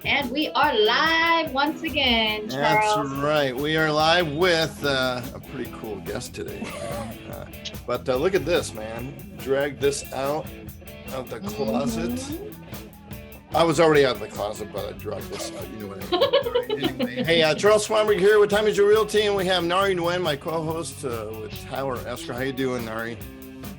And we are live once again, Charles. That's right. We are live with a pretty cool guest today. But look at this, man. Drag this out of the closet. I was already out of the closet, but I dragged this out. You know what I mean? Anyway, hey, Charles Swanberg here with Caimeiju Realty, and we have Narhee Nguyen, my co-host with Hanh Hua Escrow. How you doing, Narhee?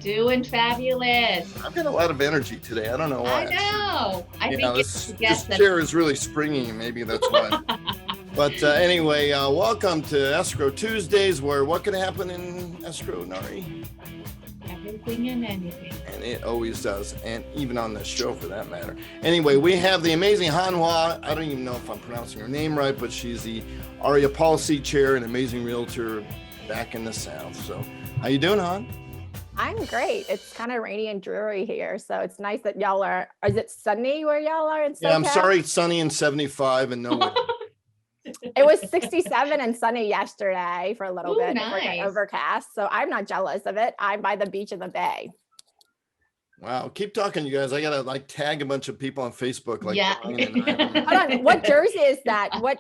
Doing fabulous. I've got a lot of energy today. I don't know why. I know. I think this chair is really springy. Maybe that's why. But anyway, welcome to Escrow Tuesdays, where what can happen in escrow, Narhee? Everything and anything. And it always does, and even on this show for that matter. Anyway, we have the amazing Hanh Hua. I don't even know if I'm pronouncing her name right, but she's the ARIA Policy Chair and amazing realtor back in the South. So how you doing, Han? I'm great. It's kind of rainy and dreary here, so it's nice that y'all are. Is it sunny where y'all are in SoCal? Yeah, I'm sorry, it's sunny and 75 and no wind. It was 67 and sunny yesterday for a little bit. Nice. Overcast, so I'm not jealous of it. I'm by the beach of the bay. Wow, keep talking, you guys. I gotta tag a bunch of people on Facebook. Yeah. Hold on, what jersey is that? What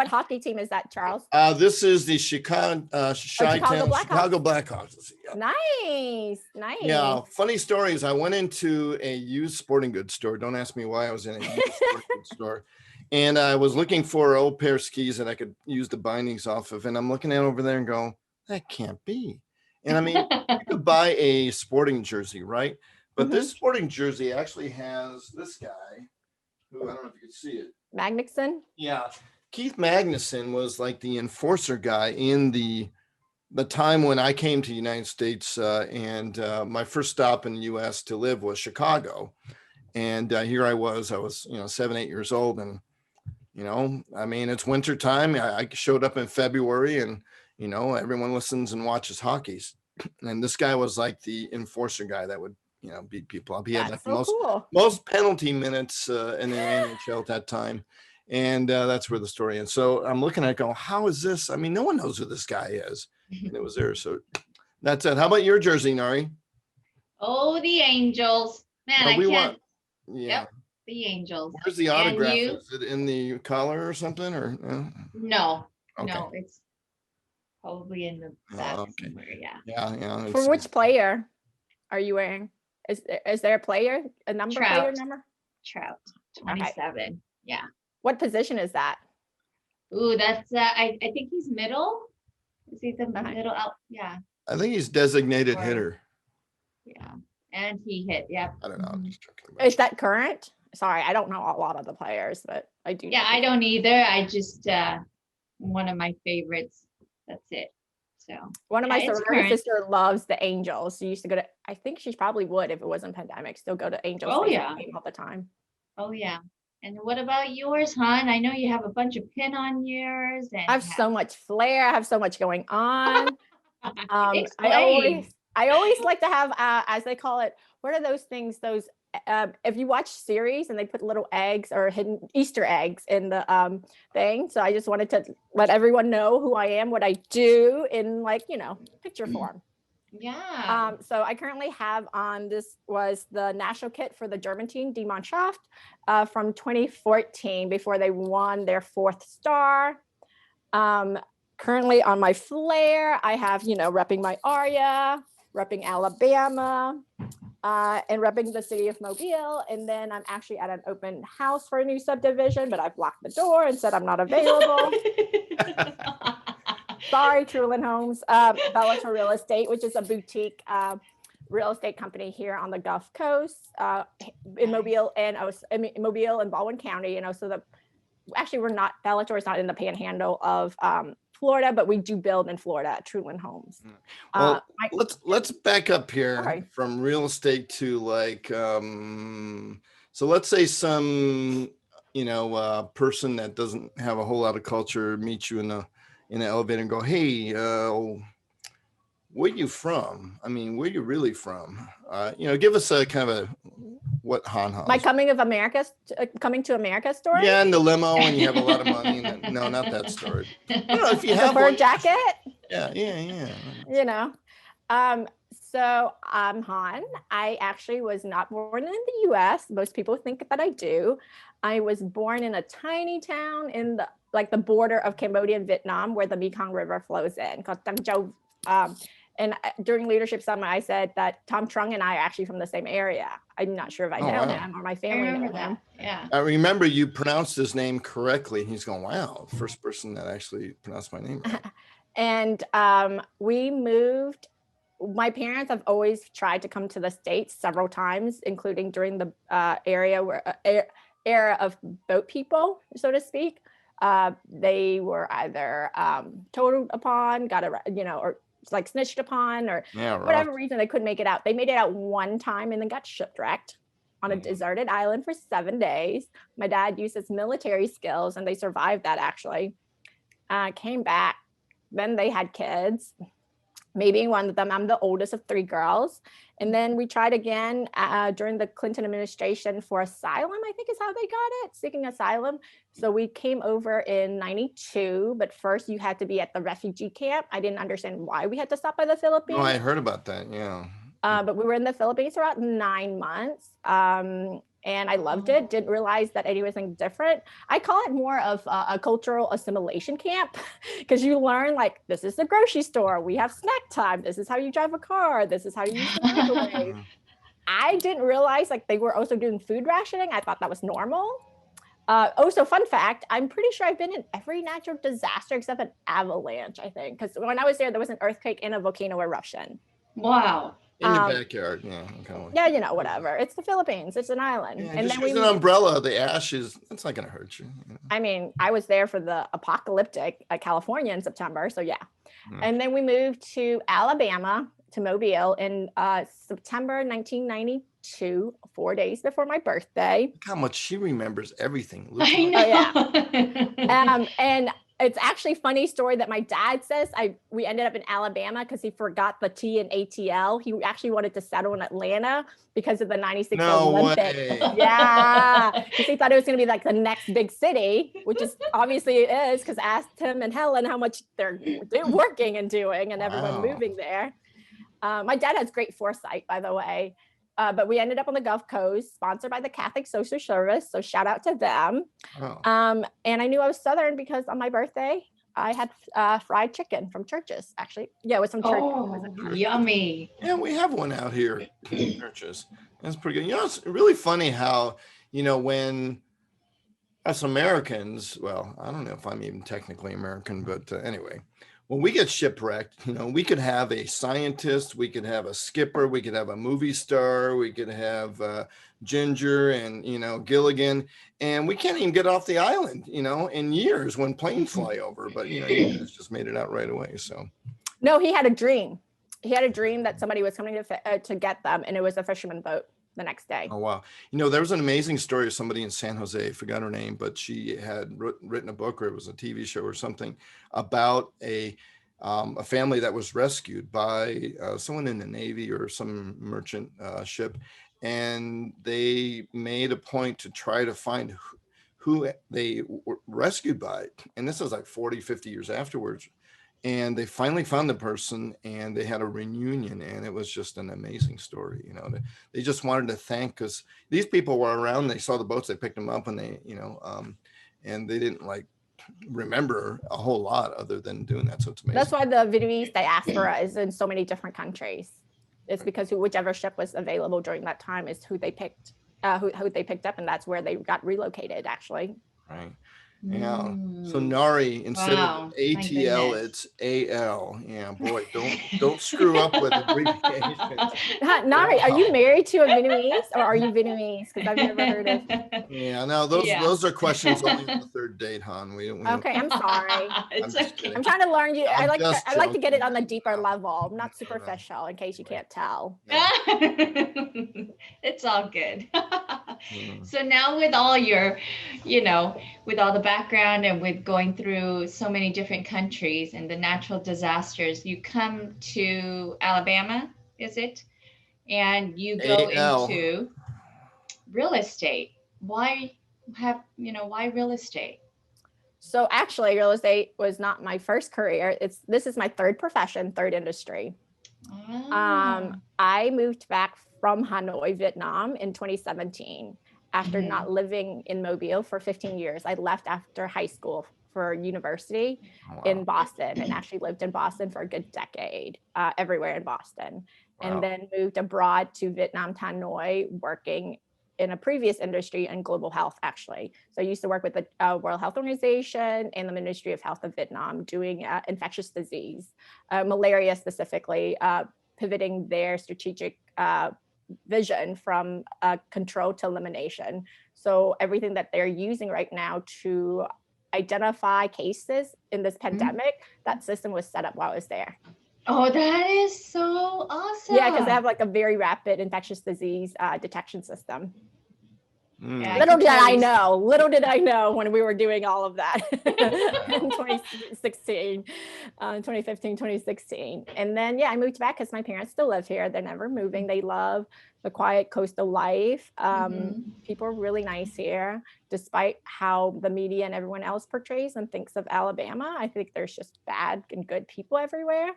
hockey team is that, Charles? This is the Chicago Blackhawks. Yeah. Nice. Yeah, funny stories. I went into a used sporting goods store. Don't ask me why I was in a used sporting goods store. And I was looking for an old pair of skis that I could use the bindings off of. And I'm looking at over there and go, that can't be. And I mean, you could buy a sporting jersey, right? But this sporting jersey actually has this guy, who I don't know if you can see it. Magnuson? Yeah. Keith Magnuson was like the enforcer guy in the time when I came to the United States, and my first stop in the U.S. to live was Chicago. And here I was 7, 8 years old. And, I mean, it's winter time. I showed up in February and, everyone listens and watches hockey. And this guy was like the enforcer guy that would, beat people up. He had like the most penalty minutes in the NHL at that time. And that's where the story is. So I'm looking at it going, how is this? I mean, no one knows who this guy is. And it was there. So that's it. How about your jersey, Narhee? Oh, the Angels. Man, I can't. Yeah. Yep, the Angels. Where's the autograph? Is it in the collar or something? Or No, okay. No, it's probably in the back somewhere. Yeah. For which player are you wearing? Is there a player, a number? Trout. Player number? Trout, 27. Okay. Yeah. What position is that? Ooh, that's I think he's middle. Is he the middle out? Yeah. I think he's designated hitter. Yeah. And he hit. Yeah. I don't know. I'm just joking. Is that current? Sorry, I don't know a lot of the players, but I do. Yeah, I don't either. I just one of my favorites. That's it. So one of my sorority sister loves the Angels. She used to go to. I think she probably would if it wasn't pandemic. Still go to Angels. Oh yeah, all the time. Oh yeah. And what about yours, hon? I know you have a bunch of pin on yours. And I have so much flair. I have so much going on. I always like to have, as they call it, what are those things? Those if you watch series and they put little eggs or hidden Easter eggs in the thing. So I just wanted to let everyone know who I am, what I do in picture form. Yeah. So I currently have on, this was the national kit for the German team, Die Mannschaft, from 2014 before they won their 4th star. Currently on my flair, I have, repping my ARIA, repping Alabama, and repping the city of Mobile. And then I'm actually at an open house for a new subdivision, but I've locked the door and said I'm not available. Sorry, Truland Homes, Bellator Real Estate, which is a boutique real estate company here on the Gulf Coast, in Mobile and Mobile and Baldwin County. So actually Bellator is not in the panhandle of Florida, but we do build in Florida at Truland Homes. Well, let's back up here from real estate to so let's say some person that doesn't have a whole lot of culture meets you in the elevator and go, hey, where you from? I mean, where you really from? Give us a kind of what Hanh Hua. My coming to America story? Yeah, in the limo and you have a lot of money. No, not that story. I don't know if you have the fur jacket? Yeah. So I'm Han. I actually was not born in the US. Most people think that I do. I was born in a tiny town in the border of Cambodia and Vietnam where the Mekong River flows in, called Tam Châu. And during leadership summit, I said that Tom Trung and I are actually from the same area. I'm not sure if I know him or my I family know remember him. that. Yeah. I remember you pronounced his name correctly. He's going, wow, first person that actually pronounced my name right. And we moved. My parents have always tried to come to the States several times, including during the era of boat people, so to speak. They were either totaled upon, or like snitched upon, or whatever reason they couldn't make it out. They made it out one time and then got shipwrecked on a deserted island for 7 days. My dad used his military skills and they survived that actually. Came back. Then they had kids. Maybe one of them, I'm the oldest of 3 girls. And then we tried again during the Clinton administration for asylum, I think is how they got it, seeking asylum. So we came over in 92, but first you had to be at the refugee camp. I didn't understand why we had to stop by the Philippines. No, I heard about that, yeah. But we were in the Philippines for about 9 months. And I loved it. Didn't realize that anything different. I call it more of a cultural assimilation camp because you learn like, this is the grocery store. We have snack time. This is how you drive a car. This is how you use the microwave. I didn't realize like they were also doing food rationing. I thought that was normal. Also, fun fact, I'm pretty sure I've been in every natural disaster except an avalanche, I think. Because when I was there was an earthquake and a volcano eruption. Wow. In your backyard, yeah. Yeah, whatever. It's the Philippines. It's an island. Yeah, and just then use an umbrella, the ashes, that's not going to hurt you. I mean, I was there for the apocalyptic California in September. So yeah. And then we moved to Alabama, to Mobile in September 1992, 4 days before my birthday. Look how much she remembers everything. I know. Oh, yeah. And it's actually a funny story that my dad says. We ended up in Alabama because he forgot the T in ATL. He actually wanted to settle in Atlanta because of the 96 Olympics. Way. Yeah, because he thought it was going to be like the next big city, which is obviously it is, because asked him and Helen how much they're working and doing and everyone moving there. My dad has great foresight, by the way. But we ended up on the Gulf Coast, sponsored by the Catholic Social Service. So shout out to them. And I knew I was Southern because on my birthday, I had fried chicken from Church's, actually. Yeah, it was from Church's. Oh, yummy. Yeah, we have one out here in Church's. That's pretty good. It's really funny how, when us Americans, well, I don't know if I'm even technically American, but anyway, when we get shipwrecked, we could have a scientist, we could have a skipper, we could have a movie star, we could have Ginger and, Gilligan, and we can't even get off the island, in years when planes fly over. But, you guys just made it out right away. So. No, he had a dream. He had a dream that somebody was coming to get them, and it was a fisherman boat the next day. Oh, wow. There was an amazing story of somebody in San Jose, I forgot her name, but she had written a book, or it was a TV show or something, about a family that was rescued by someone in the Navy or some merchant ship. And they made a point to try to find who they were rescued by. And this was like 40, 50 years afterwards. And they finally found the person, and they had a reunion, and it was just an amazing story. They just wanted to thank, because these people were around, they saw the boats, they picked them up, and they, and they didn't remember a whole lot other than doing that. So it's amazing. That's why the Vietnamese diaspora is in so many different countries. It's because whichever ship was available during that time is who they picked, who they picked up, and that's where they got relocated, actually. Right. Yeah. So Narhee, instead of ATL, it's AL. Yeah, boy, don't screw up with abbreviations. Narhee, are you married to a Vietnamese, or are you Vietnamese? Because I've never heard of. Yeah, no, those are questions only on the third date, hon. Okay, I'm sorry. It's okay. I'm trying to learn you. I like to get it on the deeper level. I'm not superficial, in case you can't tell. It's all good. So now with all your, with all the background and with going through so many different countries and the natural disasters, you come to Alabama, is it? And you go into real estate. Why real estate? So actually, real estate was not my first career. This is my third profession, third industry. Ah. I moved back from Hanoi, Vietnam in 2017 after not living in Mobile for 15 years. I left after high school for university in Boston and actually lived in Boston for a good decade, everywhere in Boston. And then moved abroad to Vietnam, Hanoi, working in a previous industry in global health, actually. So I used to work with the World Health Organization and the Ministry of Health of Vietnam doing infectious disease, malaria specifically, pivoting their strategic vision from control to elimination. So everything that they're using right now to identify cases in this pandemic, that system was set up while I was there. Oh, that is so awesome. Yeah, because they have like a very rapid infectious disease detection system. Yeah, little did I know when we were doing all of that in 2016, 2015, 2016. And then, I moved back because my parents still live here. They're never moving. They love the quiet coastal life. People are really nice here, despite how the media and everyone else portrays and thinks of Alabama. I think there's just bad and good people everywhere.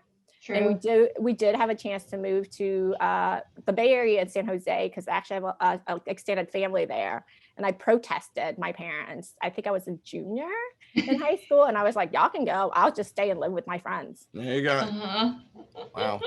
True. And we did have a chance to move to the Bay Area in San Jose because I actually have a extended family there. And I protested my parents. I think I was a junior in high school. And I was like, y'all can go. I'll just stay and live with my friends. There you go. Wow.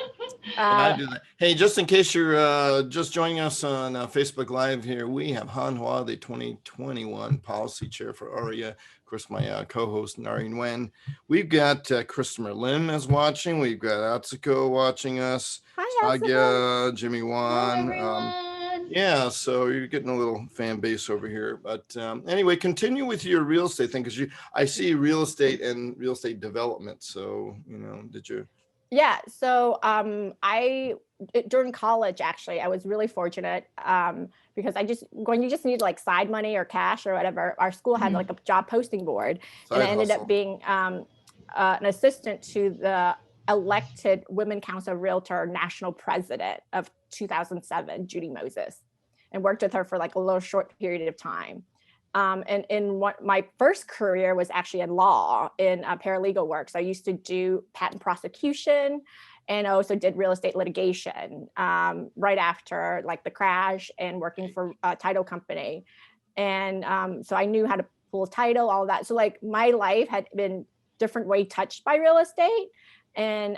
I do that. Hey, just in case you're just joining us on Facebook Live here, we have Hanh Hua, the 2021 policy chair for AREA. Of course, my co-host, Narhee Nguyen. We've got Christopher Lim is watching. We've got Atsuko watching us. Hi, Satya, Jimmy Wan. Hi, so you're getting a little fan base over here. But anyway, continue with your real estate thing because I see real estate and real estate development. So, did you? Yeah. So during college, actually, I was really fortunate because when you just need like side money or cash or whatever, our school had like a job posting board. And I ended up being an assistant to the elected Women Council Realtor national president of 2007, Judy Moses, and worked with her for like a little short period of time. And in my first career was actually in law, in paralegal work. So I used to do patent prosecution and also did real estate litigation right after like the crash and working for a title company. And so I knew how to pull title, all of that. So like my life had been different way touched by real estate. And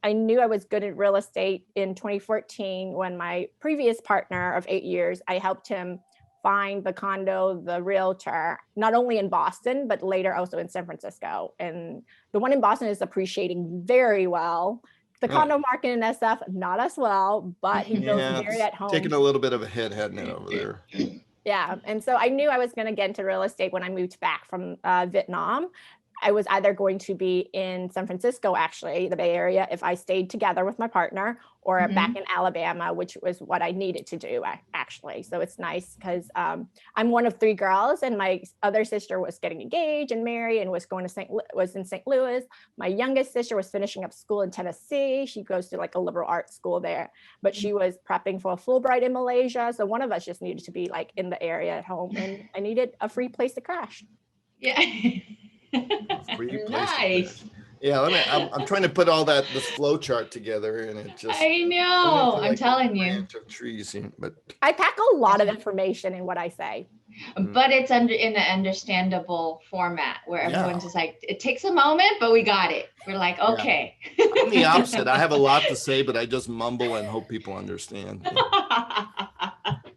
I knew I was good at real estate in 2014 when my previous partner of 8 years, I helped him find the condo, the realtor, not only in Boston, but later also in San Francisco. And the one in Boston is appreciating very well. The condo market in SF, not as well, but he feels very at home. Taking a little bit of a hit, hadn't it, over there? Yeah. And so I knew I was going to get into real estate when I moved back from Vietnam. I was either going to be in San Francisco, actually, the Bay Area, if I stayed together with my partner, or back in Alabama, which was what I needed to do, actually. So it's nice because I'm one of 3 girls, and my other sister was getting engaged and married and was in St. Louis. My youngest sister was finishing up school in Tennessee. She goes to like a liberal arts school there, but she was prepping for a Fulbright in Malaysia. So one of us just needed to be like in the area at home, and I needed a free place to crash. Yeah. Nice. Yeah, I'm trying to put all this flow chart together, and it just. I know. I'm telling you. Trees, but I pack a lot of information in what I say. But it's in an understandable format where everyone's just like, it takes a moment, but we got it. We're like, okay. I'm the opposite. I have a lot to say, but I just mumble and hope people understand.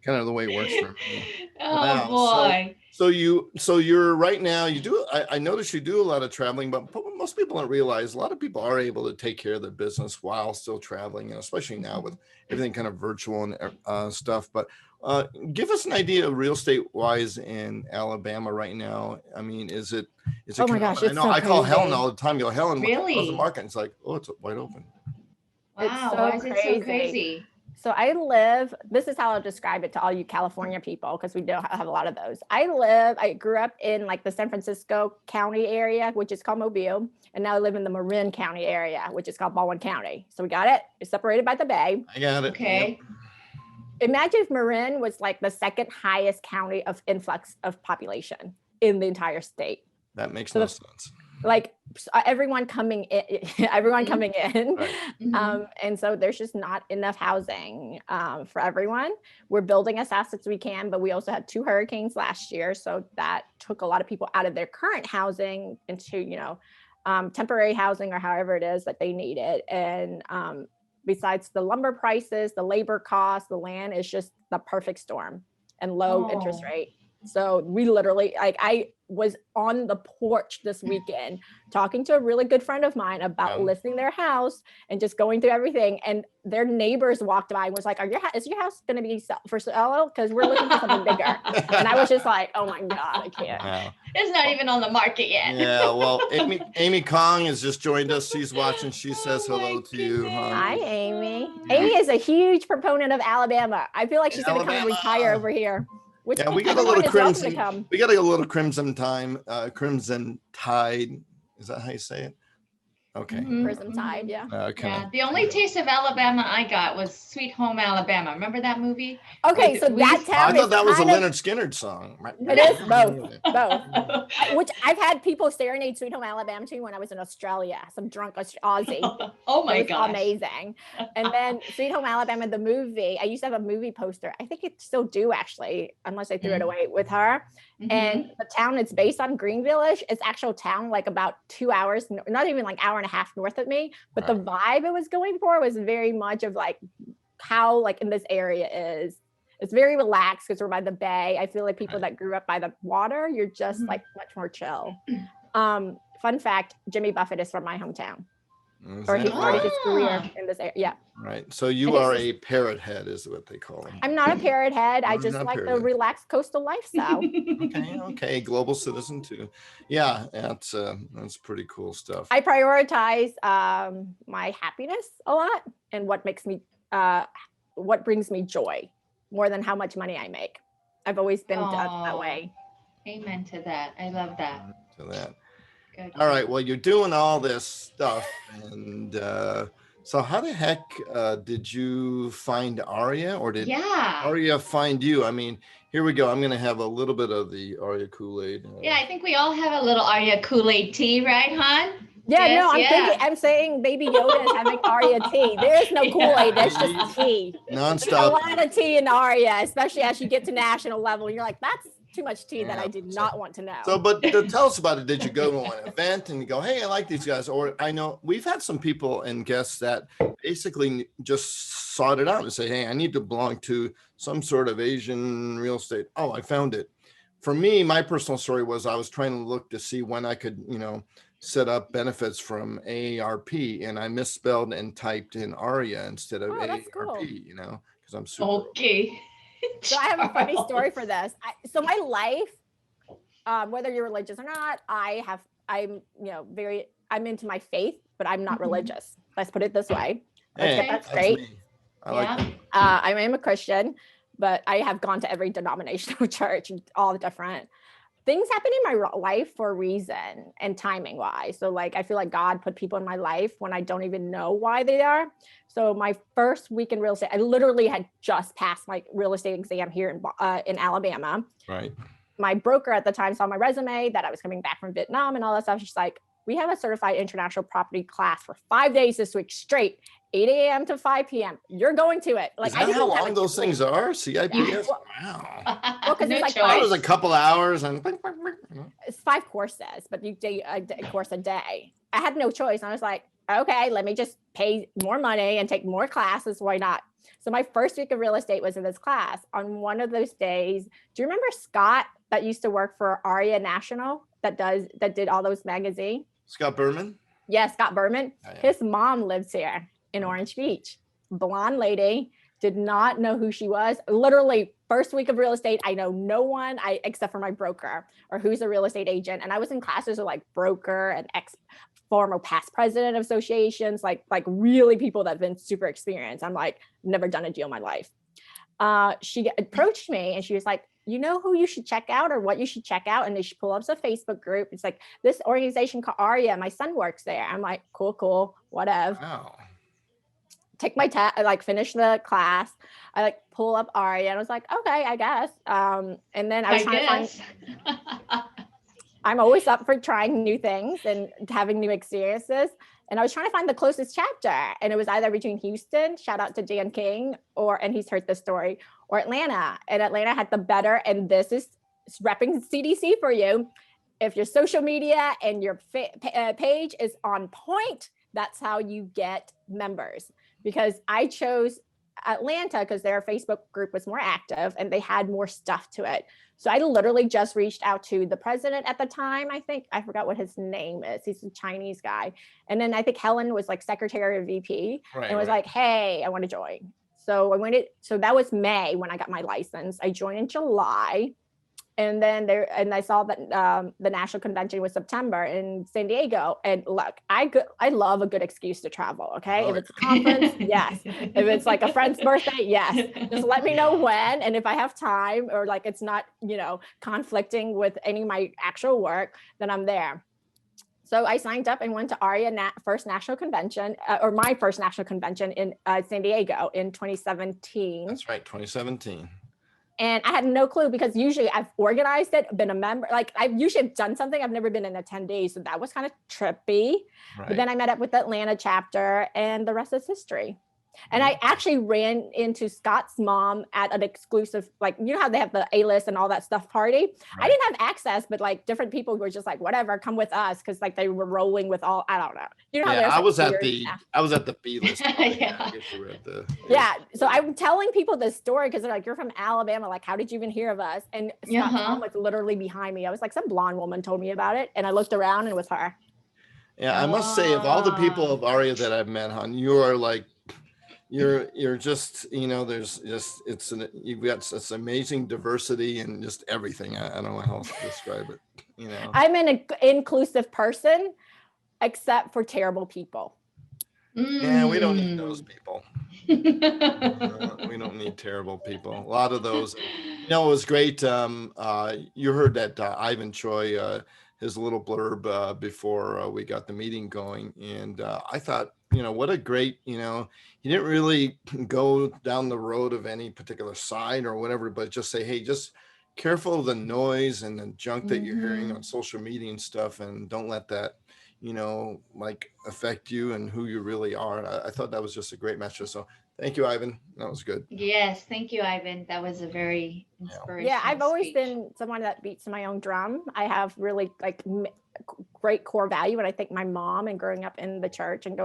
Kind of the way it works for me. Oh boy. So you're right now, I notice you do a lot of traveling, but most people don't realize a lot of people are able to take care of their business while still traveling, and especially now with everything kind of virtual and stuff. But give us an idea of real estate wise in Alabama right now. I mean, is it? Oh my gosh, it's so I call crazy. Helen all the time. Go, Helen, really? How's the market? And it's like, oh, it's wide open. Wow, why is it so crazy? So this is how I'll describe it to all you California people, because we don't have a lot of those. I grew up in like the San Francisco County area, which is called Mobile. And now I live in the Marin County area, which is called Baldwin County. So we got it. It's separated by the bay. I got it. Okay. Yep. Imagine if Marin was like the second highest county of influx of population in the entire state. That makes no sense. like everyone coming in, Right. and so there's just not enough housing for everyone. We're building as fast as we can, but we also had 2 hurricanes last year, so that took a lot of people out of their current housing into temporary housing or however it is that they needed. And besides the lumber prices, the labor costs, the land is just the perfect storm and low interest rate. So we literally, like, I was on the porch this weekend talking to a really good friend of mine about listing their house and just going through everything. And their neighbors walked by and was like, is your house going to be for sale? Because we're looking for something bigger. And I was just like, oh my God, I can't. Wow. It's not even on the market yet. Yeah, well, Amy Kong has just joined us. She's watching. She says hello to you. Hi, Amy. Amy is a huge proponent of Alabama. I feel like she's going to come and retire over here. Which we got a little crimson. We got a little crimson tide. Is that how you say it? Okay. Crimson Tide, yeah. Yeah. The only taste of Alabama I got was Sweet Home Alabama. Remember that movie? Okay, so that town. I thought that was a Leonard Skinner song. It is both. Which I've had people serenade Sweet Home Alabama to me when I was in Australia. Some drunk Aussie. Oh my God! Amazing. And then Sweet Home Alabama, the movie. I used to have a movie poster. I think it still do actually, unless I threw it away with her. And the town it's based on, Green Village, it's actual town like about 2 hours, not even like hour and a half north of me. But the vibe it was going for was very much of like how like in this area is. It's very relaxed because we're by the bay. I feel like people that grew up by the water, you're just like much more chill. Fun fact, Jimmy Buffett is from my hometown. Or he started his career in this area. Yeah. Right. So you are a parrot head, is what they call them. I'm not a parrot head. I just like the relaxed coastal lifestyle. Okay. Global citizen too. Yeah, that's pretty cool stuff. I prioritize my happiness a lot and what makes me what brings me joy more than how much money I make. I've always been that way. Amen to that. I love that. Good. All right. Well, you're doing all this stuff, and so how the heck did you find Aria, or did Aria find you? I mean, here we go. I'm going to have a little bit of the Aria Kool-Aid. Yeah, I think we all have a little Aria Kool-Aid tea, right, Han? Yeah, yes, I'm saying Baby Yoda is having Aria tea. There is no Kool-Aid. That's just tea. Nonstop. There's a lot of tea in Aria, especially as you get to national level. You're like, that's too much tea that I did not want to know. So, but tell us about it. Did you go to an event and you go, hey, I like these guys? Or I know we've had some people and guests that basically just sought it out and say, hey, I need to belong to some sort of Asian real estate. Oh, I found it. For me, my personal story was I was trying to look to see when I could, set up benefits from AARP, and I misspelled and typed in Aria instead of AARP, cool. because I'm super. Okay. So I have a funny story for this. So my life, whether you're religious or not, I'm into my faith, but I'm not religious. Let's put it this way. Let's get that straight. I like that. I am a Christian, but I have gone to every denominational church, all the different things happen in my life for a reason and timing wise. So like, I feel like God put people in my life when I don't even know why they are. So my first week in real estate, I literally had just passed my real estate exam here in Alabama. Right. My broker at the time saw my resume that I was coming back from Vietnam and all that stuff. She's like, we have a certified international property class for 5 days this week straight, 8 a.m. to 5 p.m. You're going to it. Like, is that how long those things are? CIPS? Wow. Well, because it's like it was a couple hours and it's 5 courses, but you do a course a day. I had no choice. I was like, okay, let me just pay more money and take more classes. Why not? So my first week of real estate was in this class. On one of those days, do you remember Scott that used to work for Aria National that did all those magazines? Scott Berman? Yeah, Scott Berman. Oh, yeah. His mom lives here in Orange Beach. Blonde lady, did not know who she was. Literally, first week of real estate, I know no one except for my broker or who's a real estate agent. And I was in classes with like broker and former past president of associations, like really people that have been super experienced. I'm like, never done a deal in my life. She approached me and she was like, you know who you should check out or what you should check out? And they should pull up a Facebook group. It's like this organization called Aria. My son works there. I'm like, cool, whatever. Wow. Take my test, I finish the class. I pull up Aria and I was like, okay, I guess. And then I was trying to find I'm always up for trying new things and having new experiences. And I was trying to find the closest chapter, and it was either between Houston, shout out to Dan King, and he's heard this story, or Atlanta. And Atlanta had the better, and this is repping CDC for you. If your social media and your page is on point, that's how you get members. Because I chose Atlanta because their Facebook group was more active and they had more stuff to it. So I literally just reached out to the president at the time. I forgot what his name is. He's a Chinese guy. And then I think Helen was like secretary or VP, and was like, hey, I want to join. So so that was May when I got my license. I joined in July. And then I saw that the national convention was September in San Diego. And look, I love a good excuse to travel. Okay, if it's a conference, yes. If it's like a friend's birthday, yes. Just let me know when, and if I have time, or like it's not conflicting with any of my actual work, then I'm there. So I signed up and went to ARIA first national convention, or my first national convention in San Diego in 2017. That's right, 2017. And I had no clue, because usually I've organized it, been a member, like I've usually done something. I've never been an attendee. So that was kind of trippy. Right. But then I met up with the Atlanta chapter, and the rest is history. And I actually ran into Scott's mom at an exclusive, like, how they have the A-list and all that stuff party. Right. I didn't have access, but like different people were just like, whatever, come with us. Cause like they were rolling with all, I don't know. How I was at the B-list. Yeah. So I'm telling people this story because they're like, you're from Alabama. Like, how did you even hear of us? And Scott's mom was literally behind me. I was like, some blonde woman told me about it. And I looked around and it was her. Yeah. I must say, of all the people of ARIA that I've met, hon, you are like, you're just, there's just, you've got such amazing diversity and just everything. I don't know how else to describe it, I'm an inclusive person, except for terrible people. Yeah, we don't need those people. We don't need terrible people. A lot of those, it was great. You heard that Ivan Choi, his little blurb before we got the meeting going. And I thought, what a great, he didn't really go down the road of any particular side or whatever, but just say, hey, just careful of the noise and the junk that you're hearing on social media and stuff. And don't let that, like affect you and who you really are. I thought that was just a great message. So thank you, Ivan. That was good. Yes. Thank you, Ivan. That was a very inspirational Yeah. I've always speech. been someone that beats my own drum. I have really like great core value. And I think my mom and growing up in the church and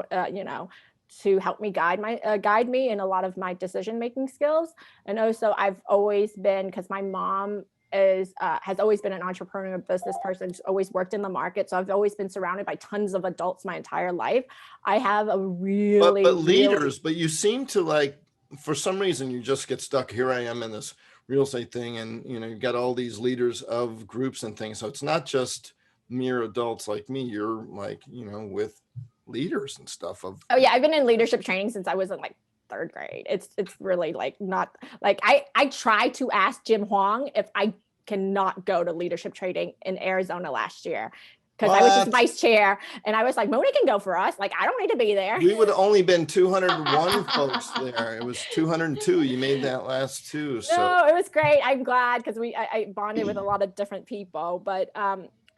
to help me guide me in a lot of my decision-making skills. And also I've always been, because my mom has always been an entrepreneur, business person, who's always worked in the market. So I've always been surrounded by tons of adults my entire life. I have a really, but leaders, but you seem to like, for some reason, you just get stuck. Here I am in this real estate thing. And, you've got all these leaders of groups and things. So it's not just mere adults like me. You're like, with leaders and stuff of. Oh yeah. I've been in leadership training since I was in like third grade. It's really like not like I tried to ask Jim Huang if I cannot go to leadership training in Arizona last year, because I was just vice chair, and I was like, Moni can go for us. Like, I don't need to be there. We would have only been 201 folks there. It was 202. You made that last two. So no, it was great. I'm glad, because I bonded with a lot of different people, but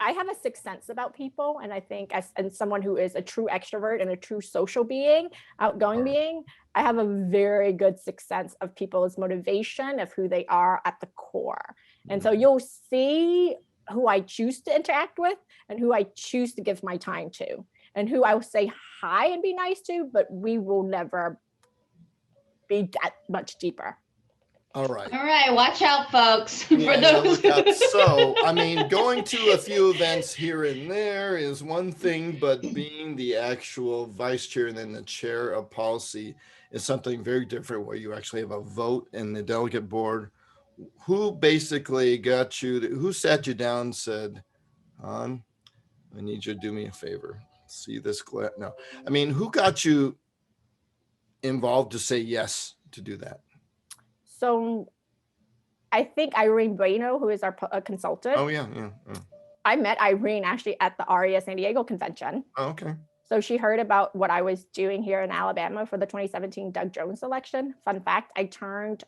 I have a sixth sense about people. And I think as someone who is a true extrovert and a true social being, outgoing being, I have a very good sixth sense of people's motivation, of who they are at the core. And so you'll see who I choose to interact with and who I choose to give my time to, and who I will say hi and be nice to, but we will never be that much deeper. All right. Watch out, folks. Yeah, for those. So, I mean, going to a few events here and there is one thing, but being the actual vice chair and then the chair of policy is something very different, where you actually have a vote in the delegate board. Who basically got you, who sat you down and said, Hanh, I need you to do me a favor. See this? No, I mean, who got you involved to say yes to do that? So I think Irene Bueno, who is our consultant. Oh, yeah. I met Irene actually at the ARIA San Diego convention. Oh, okay. So she heard about what I was doing here in Alabama for the 2017 Doug Jones election. Fun fact, I turned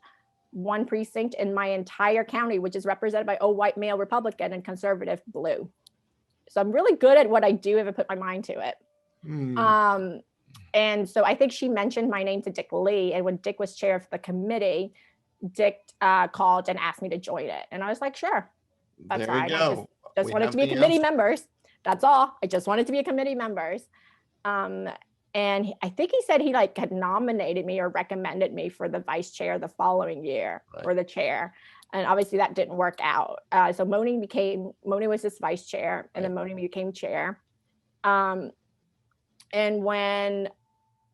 one precinct in my entire county, which is represented by old white male Republican and conservative blue. So I'm really good at what I do if I put my mind to it. And so I think she mentioned my name to Dick Lee. And when Dick was chair of the committee, Dick called and asked me to join it. And I was like, sure, that's fine. I just wanted to be a committee members. That's all. I just wanted to be a committee members. And I think he said he like had nominated me or recommended me for the vice chair the following year, or the chair. And obviously that didn't work out. So Moni was this vice chair, and then Moni became chair. And when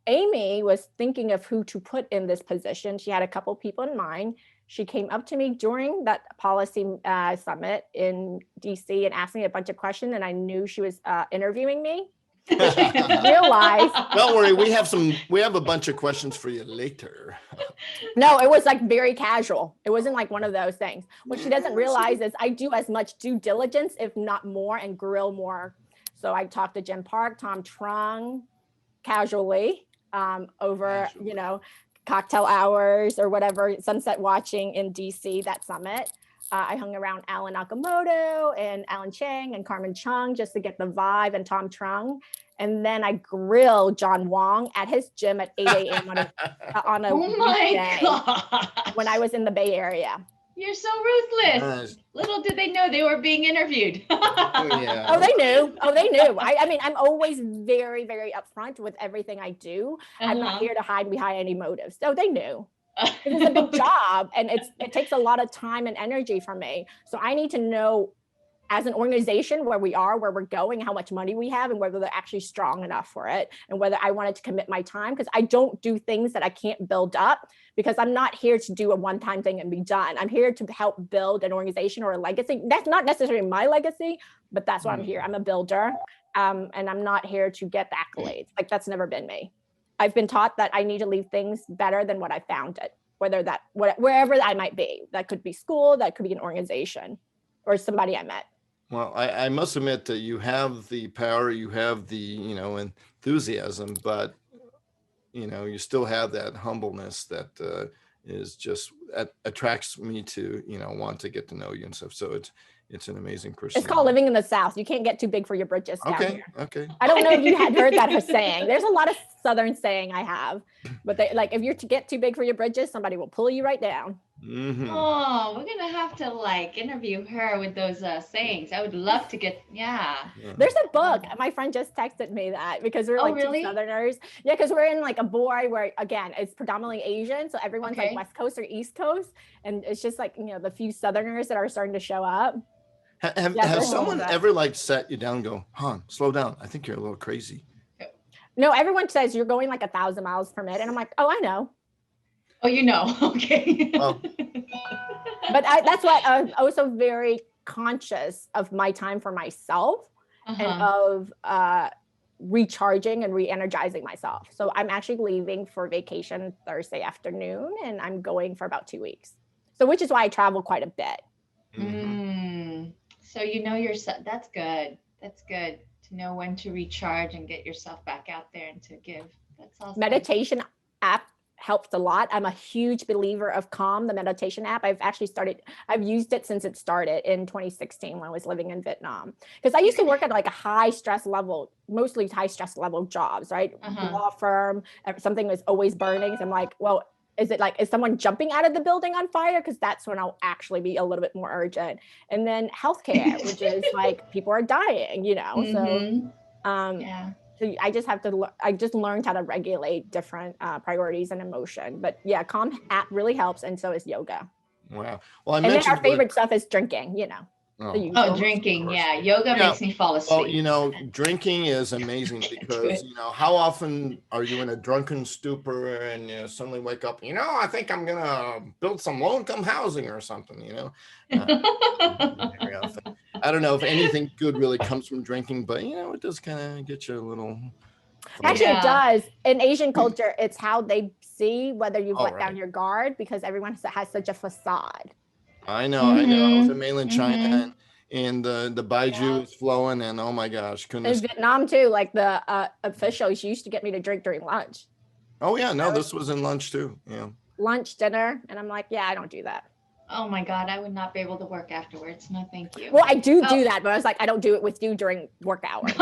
Amy was thinking of who to put in this position, she had a couple people in mind. She came up to me during that policy summit in DC and asked me a bunch of questions, and I knew she was interviewing me. She didn't realize. Don't worry, we have a bunch of questions for you later. No, it was like very casual. It wasn't like one of those things. What she doesn't realize is I do as much due diligence, if not more, and grill more. So I talked to Jim Park, Tom Trung, casually over, cocktail hours or whatever, sunset watching in DC, that summit. I hung around Alan Nakamoto and Alan Chang and Carmen Chung just to get the vibe, and Tom Trung. And then I grilled John Wong at his gym at 8 a.m. on a weekday when I was in the Bay Area. You're so ruthless. Little did they know they were being interviewed. Oh, they knew. I mean, I'm always very, very upfront with everything I do. I'm not here to hide behind any motives. So they knew. It's a big job, and it takes a lot of time and energy from me. So I need to know, as an organization, where we are, where we're going, how much money we have, and whether they're actually strong enough for it, and whether I wanted to commit my time, because I don't do things that I can't build up, because I'm not here to do a one-time thing and be done. I'm here to help build an organization or a legacy. That's not necessarily my legacy, but that's why I'm here. I'm a builder, and I'm not here to get the accolades. Like, that's never been me. I've been taught that I need to leave things better than what I found it, wherever I might be. That could be school, that could be an organization, or somebody I met. Well, I must admit that you have the power, you have the, enthusiasm, but, you still have that humbleness that is just attracts me to, want to get to know you and stuff. So it's an amazing person. It's called living in the South. You can't get too big for your britches down here. Okay. I don't know if you had heard that saying. There's a lot of Southern saying I have, but if you're to get too big for your britches, somebody will pull you right down. Mm-hmm. Oh, we're gonna have to interview her with those sayings. I would love to get. Yeah. There's a book. My friend just texted me that, because we're two Southerners. Yeah, because we're in a board where, again, it's predominantly Asian, so everyone's West Coast or East Coast, and it's just the few Southerners that are starting to show up. Have someone ever sat you down and go, "Han, slow down. I think you're a little crazy"? No, everyone says you're going 1,000 miles per minute, and I'm like, oh, I know. Oh, okay. Well, but that's why I'm also very conscious of my time for myself and of recharging and re-energizing myself. So I'm actually leaving for vacation Thursday afternoon, and I'm going for about 2 weeks. So which is why I travel quite a bit. So yourself. That's good. That's good to know when to recharge and get yourself back out there and to give. That's awesome. Meditation app helped a lot. I'm a huge believer of Calm, the meditation app. I've used it since it started in 2016 when I was living in Vietnam. Because I used to work at a high stress level, mostly high stress level jobs, right? Law firm, something was always burning. So I'm like, well, is someone jumping out of the building on fire? Because that's when I'll actually be a little bit more urgent. And then healthcare, which is people are dying, So So I just learned how to regulate different priorities and emotion. But yeah, Calm app really helps, and so is yoga. Wow. Well, and then our favorite stuff is drinking, Drinking. Yeah. Yoga makes me fall asleep. Well, drinking is amazing because, how often are you in a drunken stupor and you suddenly wake up, I think I'm going to build some low-income housing or something, very often. I don't know if anything good really comes from drinking, but, it does kind of get you a little. Actually, it does. In Asian culture, it's how they see whether you've let down your guard, because everyone has such a facade. I know. I was in mainland China and the baijiu is flowing, and oh my gosh, goodness. In Vietnam too, the officials used to get me to drink during lunch. Oh yeah, no, this was in lunch too. Yeah. Lunch, dinner, and I'm like, yeah, I don't do that. Oh my God, I would not be able to work afterwards. No, thank you. Well, I do that, but I was like, I don't do it with you during work hours.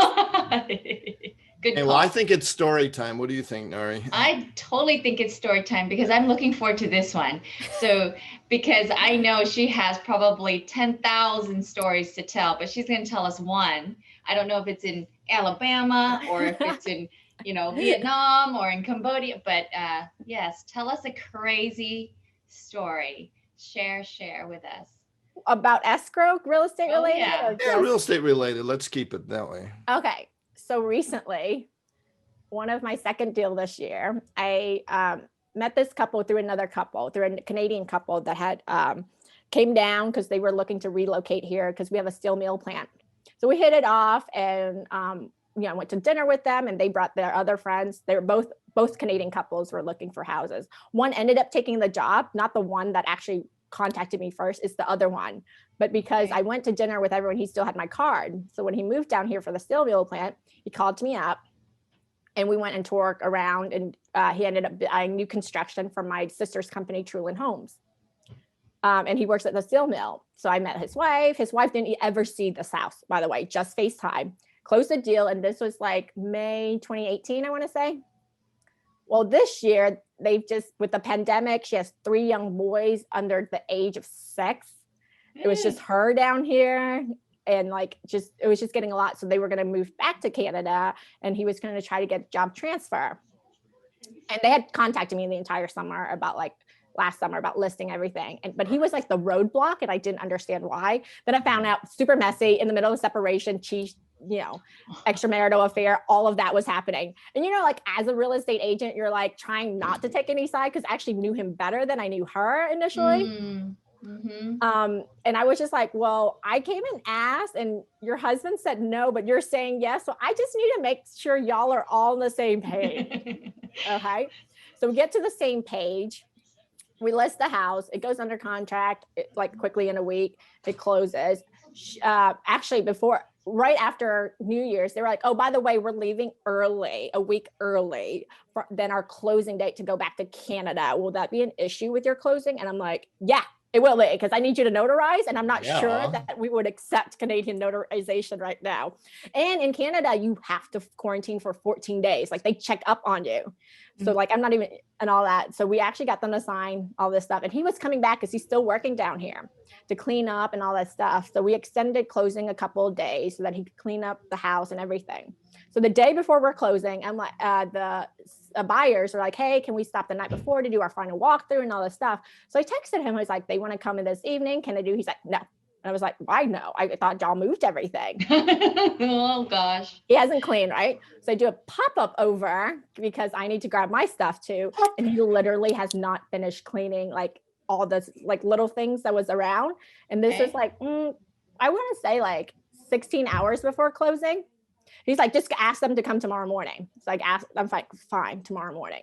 Good Hey, call. well, I think it's story time. What do you think, Narhee? I totally think it's story time because I'm looking forward to this one. So, because I know she has probably 10,000 stories to tell, but she's going to tell us one. I don't know if it's in Alabama or if it's in, Vietnam or in Cambodia, but yes, tell us a crazy story. Share with us. About escrow, real estate related? Yeah. Yeah, real estate related. Let's keep it that way. Okay. So recently, one of my second deal this year, I met this couple through a Canadian couple that had came down because they were looking to relocate here because we have a steel mill plant. So we hit it off and I went to dinner with them and they brought their other friends. They were both Canadian couples were looking for houses. One ended up taking the job, not the one that actually contacted me first, it's the other one. But because I went to dinner with everyone, he still had my card. So when he moved down here for the steel mill plant, he called me up and we went and toured around and he ended up buying new construction from my sister's company, Trulin Homes. And he works at the steel mill. So I met his wife. His wife didn't ever see this house, by the way, just FaceTime. Closed the deal. And this was like May 2018, I want to say. Well, this year, they've just, with the pandemic, she has 3 young boys under the age of 6. It was just her down here. And it was just getting a lot. So they were going to move back to Canada and he was going to try to get a job transfer. And they had contacted me the entire summer last summer about listing everything. But he was like the roadblock and I didn't understand why. Then I found out super messy in the middle of separation, extramarital affair, all of that was happening. And as a real estate agent, you're like trying not to take any side because I actually knew him better than I knew her initially. Mm-hmm. And I was just like, well, I came and asked and your husband said no, but you're saying yes. So I just need to make sure y'all are all on the same page. Okay. So we get to the same page. We list the house. It goes under contract quickly in a week. It closes. Actually, right after New Year's, they were like, oh, by the way, we're leaving early, a week early than our closing date to go back to Canada. Will that be an issue with your closing? And I'm like, yeah, it will be because I need you to notarize. And I'm not sure that we would accept Canadian notarization right now. And in Canada, you have to quarantine for 14 days. They check up on you. So I'm not even and all that. So we actually got them to sign all this stuff. And he was coming back because he's still working down here to clean up and all that stuff. So we extended closing a couple of days so that he could clean up the house and everything. So the day before we're closing, I'm like, the buyers are like, hey, can we stop the night before to do our final walkthrough and all this stuff? So I texted him. I was like, they want to come in this evening. Can they do? He's like, no. And I was like, why no? I thought y'all moved everything. Oh gosh. He hasn't cleaned, right? So I do a pop-up over because I need to grab my stuff too. And he literally has not finished cleaning all the little things that was around. And this was I want to say 16 hours before closing. He's like, just ask them to come tomorrow morning. It's I'm like, fine, tomorrow morning.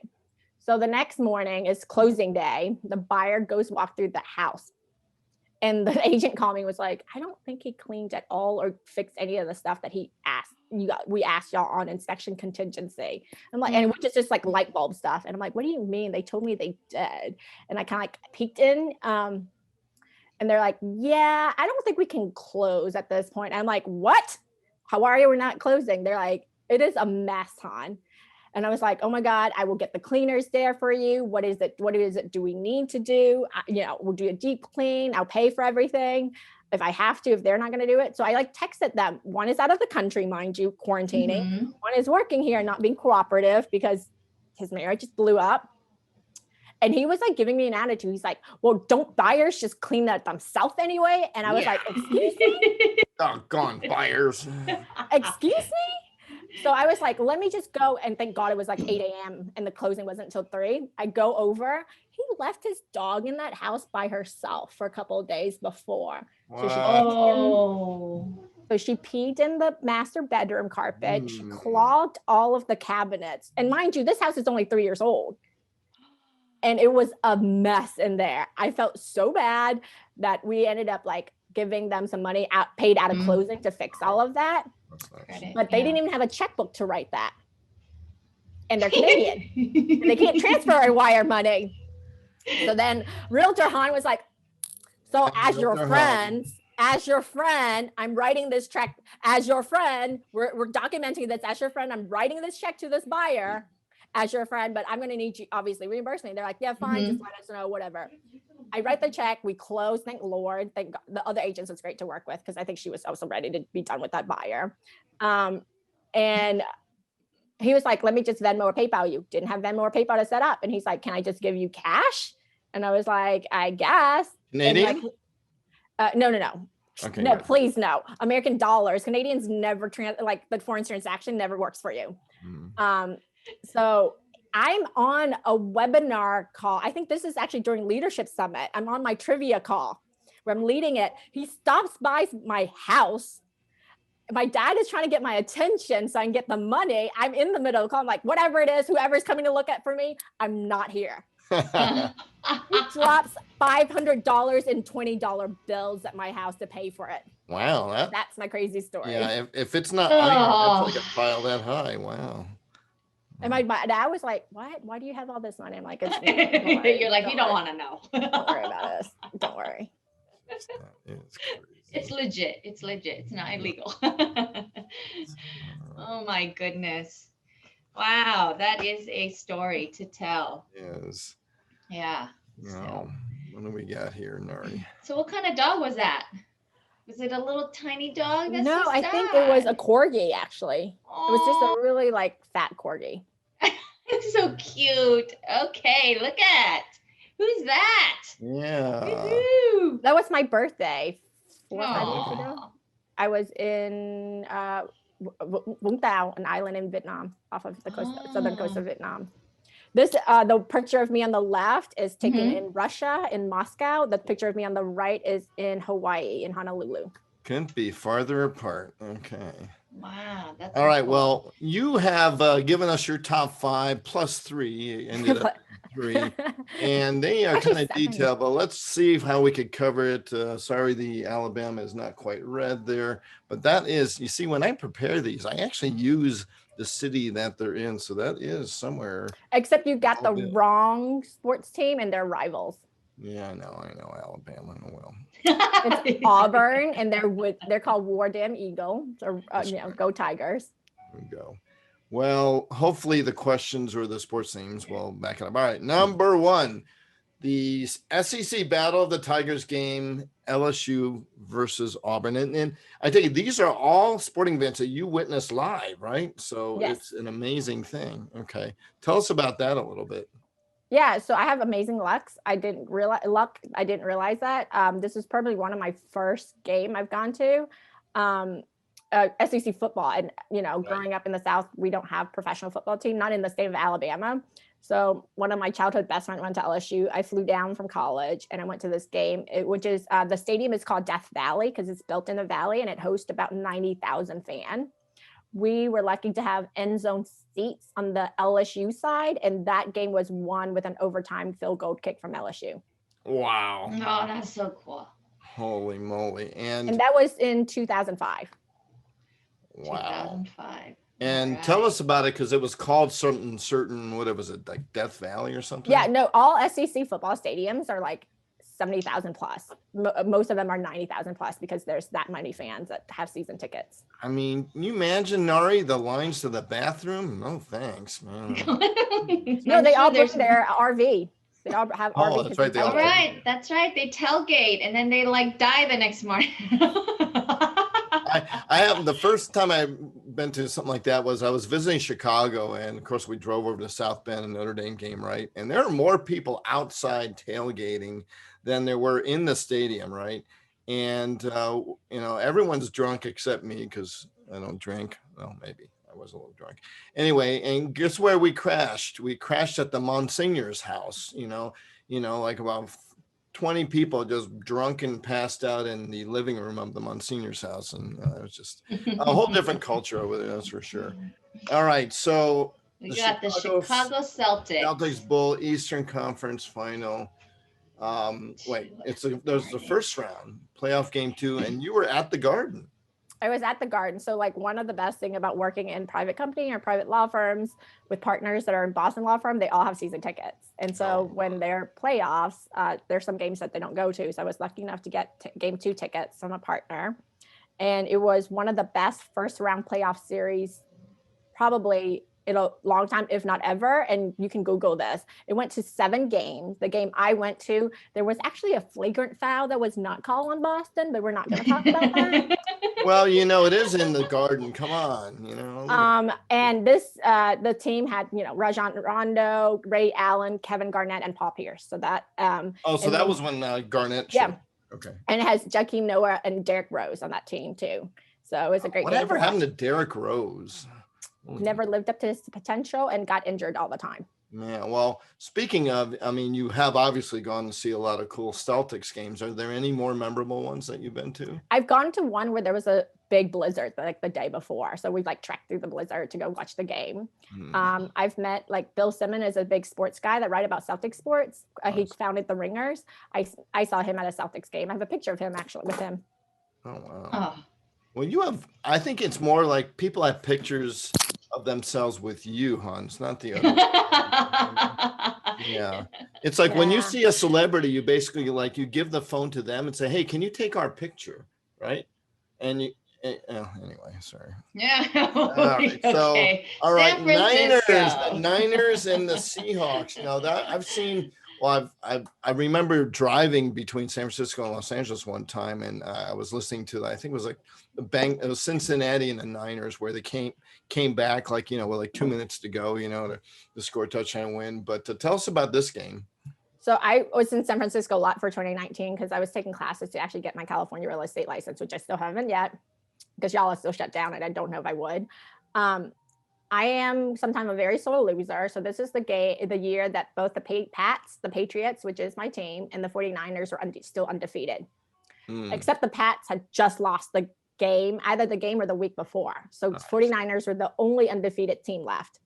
So the next morning is closing day. The buyer goes walk through the house. And the agent called me and was like, I don't think he cleaned at all or fixed any of the stuff that he asked. We asked y'all on inspection contingency. I'm like, and which is just light bulb stuff. And I'm like, what do you mean? They told me they did. And I kind of peeked in. And they're like, yeah, I don't think we can close at this point. I'm like, what? How are you? We're not closing. They're like, it is a mess, hon. And I was like, oh my God, I will get the cleaners there for you. What is it? What is it? Do we need to do? We'll do a deep clean. I'll pay for everything if I have to, if they're not going to do it. So I texted them. One is out of the country, mind you, quarantining. Mm-hmm. One is working here, not being cooperative because his marriage just blew up. And he was giving me an attitude. He's like, well, don't buyers just clean that themselves anyway? And I was like, excuse me? Doggone buyers. Excuse me? So I was like, let me just go. And thank God it was 8 a.m. and the closing wasn't until 3. I go over. He left his dog in that house by herself for a couple of days before. Wow. So she peed in the master bedroom carpet. She clogged all of the cabinets. And mind you, this house is only 3 years old. And it was a mess in there. I felt so bad that we ended up giving them some money paid out of closing to fix all of that. But they didn't even have a checkbook to write that. And they're Canadian. And they can't transfer or wire money. So then Realtor Han was like, So as your friend, I'm writing this check as your friend. We're documenting this as your friend. I'm writing this check to this buyer as your friend, but I'm going to need you obviously reimburse me. They're like, yeah, fine. Just let us know, whatever. I write the check. We close. Thank Lord. Thank God. The other agents was great to work with because I think she was also ready to be done with that buyer. And he was like, let me just Venmo or PayPal you. Didn't have Venmo or PayPal to set up. And he's like, can I just give you cash? And I was like, I guess. Canadian? No. Okay, no, good. please no. American dollars. Canadians never like the foreign transaction never works for you. So I'm on a webinar call. I think this is actually during Leadership Summit. I'm on my trivia call where I'm leading it. He stops by my house. My dad is trying to get my attention so I can get the money. I'm in the middle of the call. I'm like, whatever it is, whoever's coming to look at for me, I'm not here. He drops $500 in $20 bills at my house to pay for it. Wow. That's my crazy story. Yeah, if it's not iron, it's like a pile that high. Wow. And my dad was like, what? Why do you have all this money? I'm like, You're like, you don't want to know. Don't worry about this. Don't worry. It's legit. It's legit. It's not illegal. Oh my goodness. Wow, that is a story to tell. Yes. Yeah. No. What do we got here, Narhee? So what kind of dog was that? Was it a little tiny dog? That's no, so I think it was a corgi, actually. Aww. It was just a really like fat corgi. It's so cute. Okay, look at. Who's that? Yeah. Woo-hoo. That was my birthday 4 or 5 Aww. weeks ago. I was in Vũng Tàu, an island in Vietnam, off of the southern coast of Vietnam. This, the picture of me on the left is taken in Russia, in Moscow. The picture of me on the right is in Hawaii, in Honolulu. Couldn't be farther apart. Okay. Wow. That's all right. cool. Well, you have given us your top 5 plus 3, ended up 3, and they are kind of detailed, but let's see how we could cover it. Sorry, the Alabama is not quite red there, but that is, you see, when I prepare these, I actually use the city that they're in. So that is somewhere. Except you got the wrong sports team and they're rivals. Yeah, I know Alabama. Well, it's Auburn, and they're called War Damn Eagle. So go Tigers. There we go. Well, hopefully the questions or the sports teams will back it up. All right, number 1, the SEC Battle of the Tigers game, LSU versus Auburn, and I think these are all sporting events that you witnessed live, right? So yes. It's an amazing thing. Okay, tell us about that a little bit. Yeah, so I have amazing luck. I didn't realize that. This is probably one of my first game I've gone to. SEC football, and growing up in the South, we don't have professional football team, not in the state of Alabama. So one of my childhood best friends went to LSU. I flew down from college and I went to this game, which is the stadium is called Death Valley because it's built in the valley and it hosts about 90,000 fans. We were lucky to have end zone seats on the LSU side, and that game was won with an overtime field goal kick from LSU. Wow. Oh, that's so cool. Holy moly. And that was in 2005. Wow. 2005. And tell us about it, because it was called certain, what was it, like Death Valley or something? Yeah, no, all SEC football stadiums are like 70,000 plus. Most of them are 90,000 plus because there's that many fans that have season tickets. I mean, can you imagine, Narhee, the lines to the bathroom? No thanks, man. No, they all bring their RV. They all have RV. Oh, that's right. That's right. They tailgate and then they die the next morning. I have, the first time I've been to something like that was I was visiting Chicago, and of course we drove over to South Bend and Notre Dame game, right? And there are more people outside tailgating than there were in the stadium, right? And everyone's drunk except me because I don't drink. Well, maybe I was a little drunk. Anyway, and guess where we crashed? We crashed at the Monsignor's house. Like about 20 people just drunk and passed out in the living room of the Monsignor's house. And it was just a whole different culture over there, that's for sure. All right, so we got the Chicago Celtics Bull Eastern Conference final. There's the first round, playoff game 2, and you were at the Garden. I was at the Garden. So like one of the best thing about working in private company or private law firms with partners that are in Boston law firm, they all have season tickets. And so when they're playoffs, there's some games that they don't go to. So I was lucky enough to get game 2 tickets from a partner. And it was one of the best first round playoff series, probably in a long time, if not ever. And you can Google this. It went to 7 games. The game I went to, there was actually a flagrant foul that was not called on Boston, but we're not going to talk about that. Well, you know, it is in the Garden. Come on, you know. And this, the team had, you know, Rajon Rondo, Ray Allen, Kevin Garnett, and Paul Pierce. So that. So that was when Garnett. Yeah. Okay. And it has Jakeem Noah and Derrick Rose on that team too. So it was a great game. Whatever happened to Derrick Rose? Never lived up to his potential and got injured all the time. Yeah, well, speaking of, I mean, you have obviously gone to see a lot of cool Celtics games. Are there any more memorable ones that you've been to? I've gone to one where there was a big blizzard like the day before. So we've like trekked through the blizzard to go watch the game. I've met like Bill Simmons is a big sports guy that write about Celtics sports. He founded the Ringers. I saw him at a Celtics game. I have a picture of him actually with him. Oh, wow. Well, you have, I think it's more like people have pictures of themselves with you, Hans, not the other. Yeah. It's like when you see a celebrity, you basically like, you give the phone to them and say, hey, can you take our picture? Right. And you, anyway, sorry. Yeah. All right. So, all right. Niners and the Seahawks. You know, that I've seen. Well, I remember driving between San Francisco and Los Angeles one time, and I was listening to, I think it was like it was Cincinnati and the Niners, where they came back like, you know, with like 2 minutes to go, you know, to score a touchdown win. But tell us about this game. So I was in San Francisco a lot for 2019 because I was taking classes to actually get my California real estate license, which I still haven't yet because y'all are still shut down, and I don't know if I would. I am sometimes a very sore loser. So this is the year that both the Patriots, which is my team, and the 49ers are still undefeated. Except the Pats had just lost the game, either the game or the week before. So 49ers were the only undefeated team left.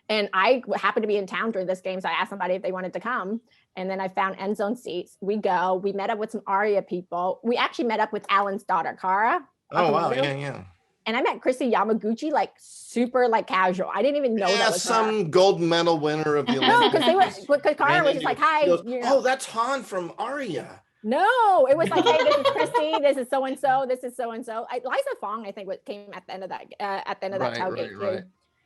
And I happened to be in town during this game. So I asked somebody if they wanted to come. And then I found end zone seats. We met up with some ARIA people. We actually met up with Alan's daughter, Kara. Oh, wow. Yeah. And I met Christy Yamaguchi like super like casual. I didn't even know that was some her. Gold medal winner of the Olympics. No, because Kara was just like, hi. Goes, oh, that's Han from ARIA. No, it was like, hey, this is Christy. This is so and so. This is so and so. Liza Fong, I think, came at the end of that tailgate too.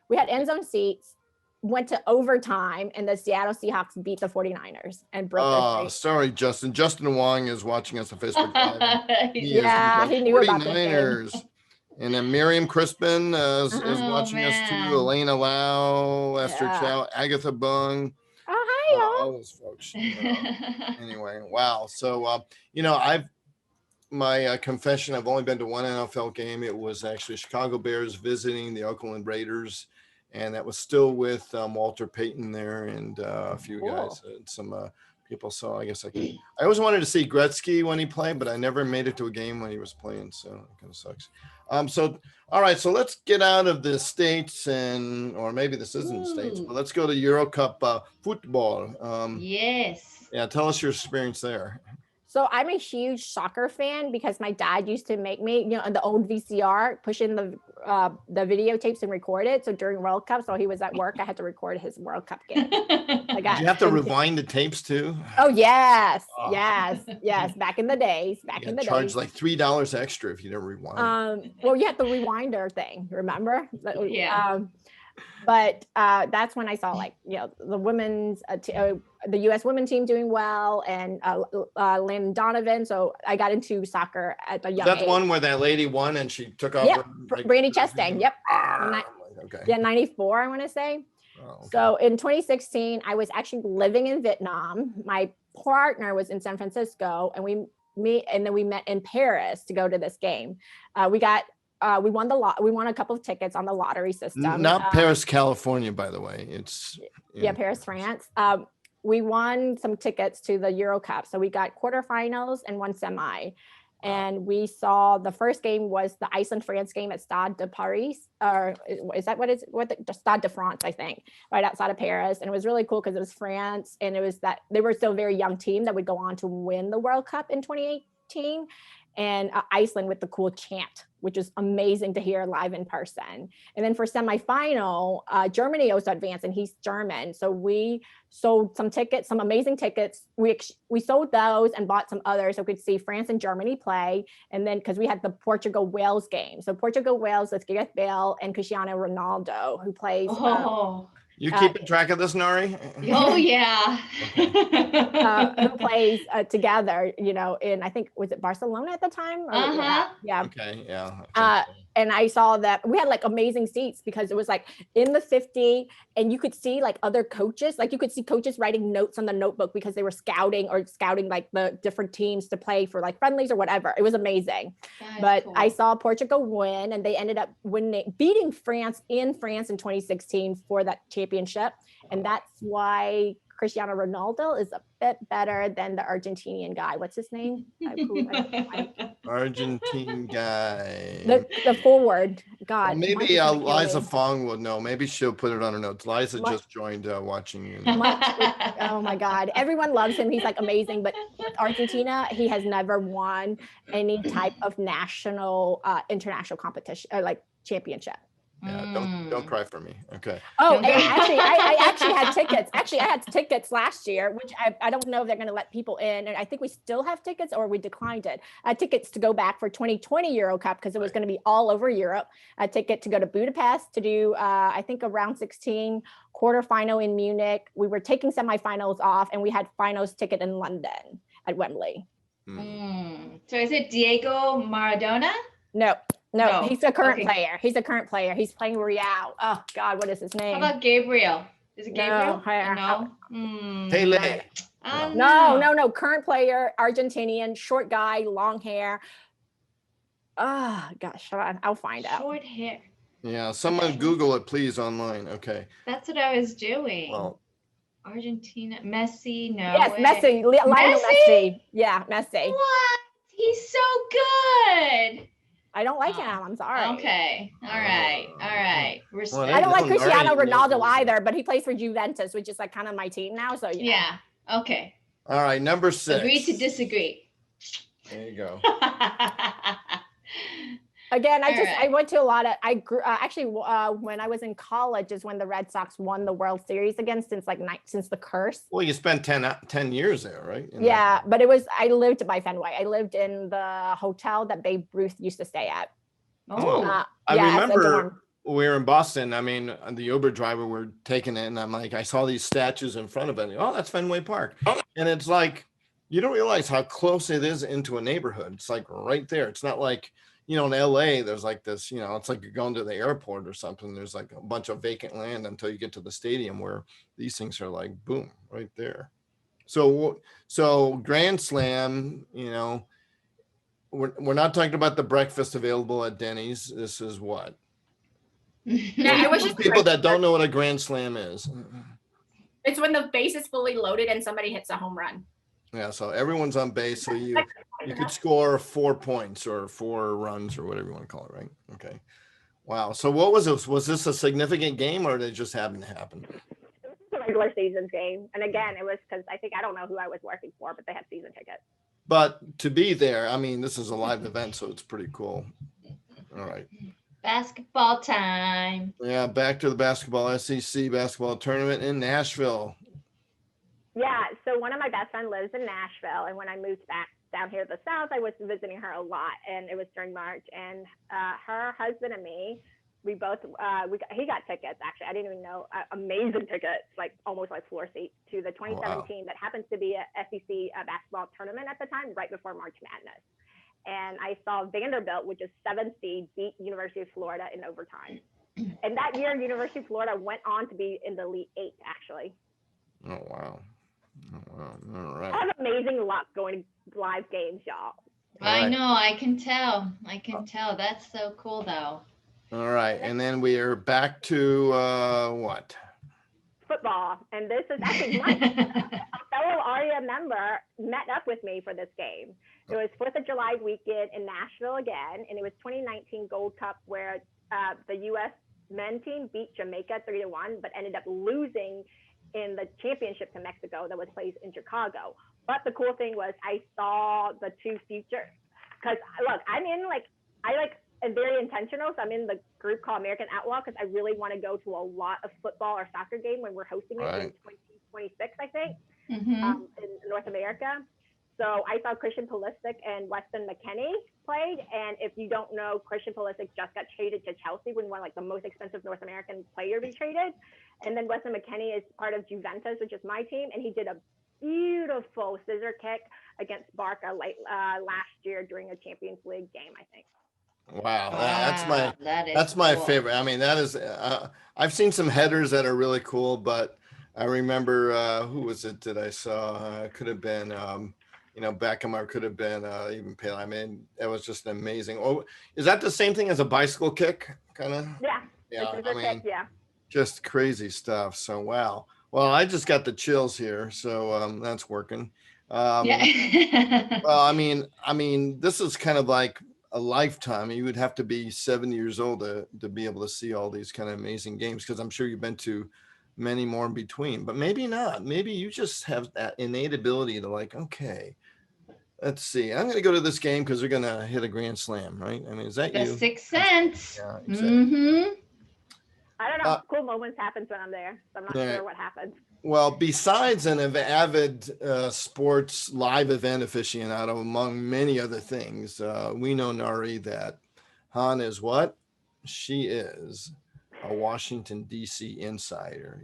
We had end zone seats. Went to overtime, and the Seattle Seahawks beat the 49ers and broke their streak. Sorry, Justin. Justin Wong is watching us on Facebook Live. He knew about the 49ers. And then Miriam Crispin is watching us too. Elena Lau, Esther Chow, Agatha Bung. Oh, hi, y'all. All those folks. Anyway, wow. So, my confession, I've only been to one NFL game. It was actually Chicago Bears visiting the Oakland Raiders. And that was still with Walter Payton there and a few guys and some people. So I guess I always wanted to see Gretzky when he played, but I never made it to a game when he was playing. So it kind of sucks. So, all right. So let's get out of the States or maybe this isn't States, but let's go to Euro Cup football. Yes. Yeah. Tell us your experience there. So I'm a huge soccer fan because my dad used to make me, you know, the old VCR, push in the videotapes and record it. So during World Cup, so he was at work, I had to record his World Cup game. Did you have to rewind the tapes too? Oh yes, yes. Back in the days, charge like $3 extra if you didn't rewind. Well, you had the rewinder thing, remember? Yeah. But that's when I saw like, you know, the women's, the U.S. women's team doing well, and Landon Donovan. So I got into soccer at a young age. That's one where that lady won and she took off. Yep, Brandy Chastain. Yep. Okay. Yeah, 94, I want to say. Oh, okay. So in 2016, I was actually living in Vietnam. My partner was in San Francisco, and we met in Paris to go to this game. We won we won a couple of tickets on the lottery system. Not Paris, California, by the way. It's Paris, France. We won some tickets to the Euro Cup. So we got quarterfinals and one semi. And we saw the first game was the Iceland-France game at Stade de Paris, or is that the Stade de France, I think, right outside of Paris. And it was really cool because it was France, and it was that they were still a very young team that would go on to win the World Cup in 2018. 2015, and Iceland with the cool chant, which is amazing to hear live in person. And then for semifinal, Germany also advanced, and he's German. So we sold some tickets, some amazing tickets. We sold those and bought some others so we could see France and Germany play. And then because we had the Portugal-Wales game. So Portugal-Wales with Gareth Bale and Cristiano Ronaldo, who plays you keeping track of this, Narhee? Oh yeah. Who plays together, you know, in, I think, was it Barcelona at the time? Or, yeah. Okay, yeah. And I saw that we had like amazing seats because it was like in the 50, and you could see like other coaches, like you could see coaches writing notes on the notebook because they were scouting like the different teams to play for like friendlies or whatever. It was amazing. But cool. I saw Portugal win, and they ended up beating France in 2016 for that championship. And that's why Cristiano Ronaldo is a bit better than the Argentinian guy. What's his name? Argentine guy. The forward. God. Well, maybe Liza Fong will know. Maybe she'll put it on her notes. Liza just joined watching you. Oh my God. Everyone loves him. He's like amazing. But with Argentina, he has never won any type of national, international competition or like championship. Yeah, don't cry for me. Okay. Oh, and actually, I actually had tickets. Actually, I had tickets last year, which I don't know if they're going to let people in. And I think we still have tickets, or we declined it. I had tickets to go back for 2020 Euro Cup because it was going to be all over Europe. A ticket to go to Budapest to do, I think, a round 16 quarterfinal in Munich. We were taking semifinals off, and we had finals ticket in London at Wembley. So is it Diego Maradona? No, he's a current player. He's a current player. He's playing Real. Oh God, what is his name? How about Gabriel? Is it Gabriel? No. Pele. No. Current player, Argentinian, short guy, long hair. Oh gosh, I'll find out. Short hair. Yeah, someone Google it, please, online. Okay. That's what I was doing. Well, Argentina, Messi, no. Yes, Messi, Lionel Messi. Yeah, Messi. What? He's so good. I don't like him. I'm sorry. Okay. All right. Respect. I don't like Cristiano Ronaldo either, but he plays for Juventus, which is like kind of my team now. So yeah. Okay. All right. Number 6. Agree to disagree. There you go. Again, I went to a lot of, when I was in college is when the Red Sox won the World Series again since the curse. Well, you spent 10 years there, right? But I lived by Fenway. I lived in the hotel that Babe Ruth used to stay at. I remember we were in Boston. I mean, the Uber driver, we're taking it, and I'm like, I saw these statues in front of it. Oh, that's Fenway Park. And it's like, you don't realize how close it is into a neighborhood. It's like right there. It's not like, you know, in LA, there's like this, you know, it's like you're going to the airport or something. There's like a bunch of vacant land until you get to the stadium, where these things are like, boom, right there. So Grand Slam, you know, we're not talking about the breakfast available at Denny's. This is what? Yeah, I wish people that don't know what a Grand Slam is. It's when the base is fully loaded and somebody hits a home run. Yeah, so everyone's on base, so you could score 4 points or 4 runs or whatever you want to call it, right? Okay. Wow. So what was this? Was this a significant game, or did it just happen to happen? It's a regular season game. And again, it was because I don't know who I was working for, but they had season tickets. But to be there, I mean, this is a live event, so it's pretty cool. All right. Basketball time. Yeah, back to the basketball, SEC basketball tournament in Nashville. Yeah, so one of my best friends lives in Nashville, and when I moved back down here to the South, I was visiting her a lot, and it was during March, and her husband and me, we both, he got tickets, actually, I didn't even know, amazing tickets, like almost like floor seats to the 2017, that happens to be a SEC basketball tournament at the time, right before March Madness. And I saw Vanderbilt, which is 7th seed, beat University of Florida in overtime. And that year, University of Florida went on to be in the Elite 8, actually. Oh, wow. All right. I have amazing luck going to live games, y'all. I know. I can tell. That's so cool, though. All right. And then we are back to what? Football. And this is actually a fellow ARIA member met up with me for this game. It was 4th of July weekend in Nashville again. And it was 2019 Gold Cup, where the U.S. men team beat Jamaica 3-1, but ended up losing in the championship to Mexico that was played in Chicago. But the cool thing was I saw the two future, because look, I'm very intentional. So I'm in the group called American Outlaw because I really want to go to a lot of football or soccer game when we're hosting it in 2026, I think, in North America. So I saw Christian Pulisic and Weston McKennie played. And if you don't know, Christian Pulisic just got traded to Chelsea when one of like the most expensive North American player be traded. And then Weston McKennie is part of Juventus, which is my team. And he did a beautiful scissor kick against Barca last year during a Champions League game, I think. Wow, That is that's my cool. favorite. I mean, that is I've seen some headers that are really cool, but I remember who was it that I saw? Could have been Beckham, or could have been even Pele. I mean, it was just amazing. Oh, is that the same thing as a bicycle kick, kind of? Yeah. I mean, kick, yeah. Just crazy stuff. So wow. Well, I just got the chills here, so that's working. Yeah. Well, I mean, this is kind of like a lifetime. You would have to be 70 years old to be able to see all these kind of amazing games, because I'm sure you've been to many more in between, but maybe not. Maybe you just have that innate ability to like, okay, let's see, I'm going to go to this game because they're going to hit a grand slam, right? I mean, is that The you? Sixth Sense. Yeah, exactly. I don't know. Cool moments happens when I'm there. So I'm not sure what happens. Well, besides an avid sports live event aficionado, among many other things, we know, Narhee, that Han is what? She is a Washington, D.C. insider,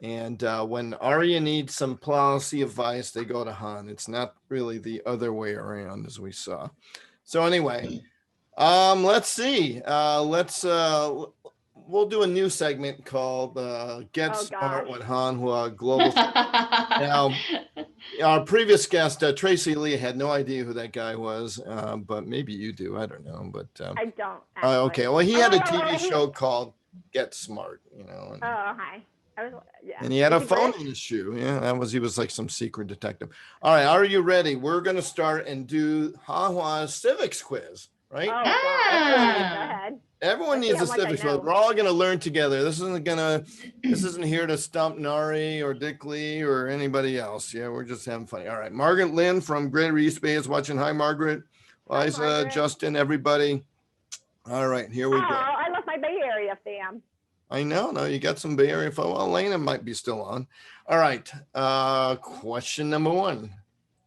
and when Arya needs some policy advice, they go to Han. It's not really the other way around, as we saw. So anyway, let's see. We'll do a new segment called Get Smart with Hanh Hua Global. Now, our previous guest, Tracy Lee, had no idea who that guy was, but maybe you do. I don't know. But I don't. Okay. Well, he had a TV show called Get Smart, And, hi. And he had a phone in his shoe. Yeah, he was like some secret detective. All right. Are you ready? We're going to start and do Hanh Hua's civics quiz, right? Oh, go ahead. Everyone needs a civics quiz. We're all going to learn together. This isn't here to stump Narhee or Dick Lee or anybody else. Yeah, we're just having fun. All right. Margaret Lynn from Greater East Bay is watching. Hi, Margaret. Liza, Margaret. Justin, everybody. All right, here we go. I love my Bay Area fam. I know. No, you got some Bay Area fam. Well, Elena might be still on. All right. Question number 1.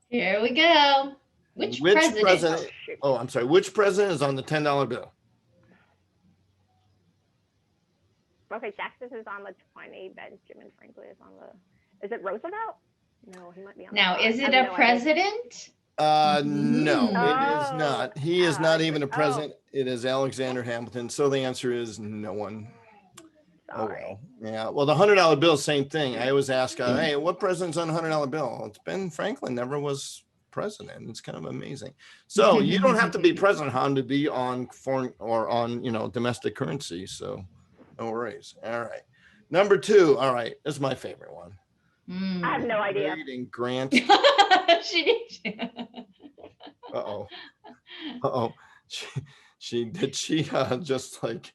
Here we go. Which president? Oh, I'm sorry. Which president is on the $10 bill? Okay, Jackson is on the 20. Benjamin Franklin is on the. Is it Roosevelt? No, he might be on. Now, is it a president? No, it is not. He is not even a president. It is Alexander Hamilton. So the answer is no one. Sorry. Oh, well. Yeah. Well, the $100 bill, same thing. I always ask, hey, what president's on a $100 bill? It's Ben Franklin. Never was president. It's kind of amazing. So you don't have to be president, Han, to be on foreign or on, domestic currency. So no worries. All right. Number 2. All right. This is my favorite one. I have no idea. Reading Grant. Uh-oh. She just like.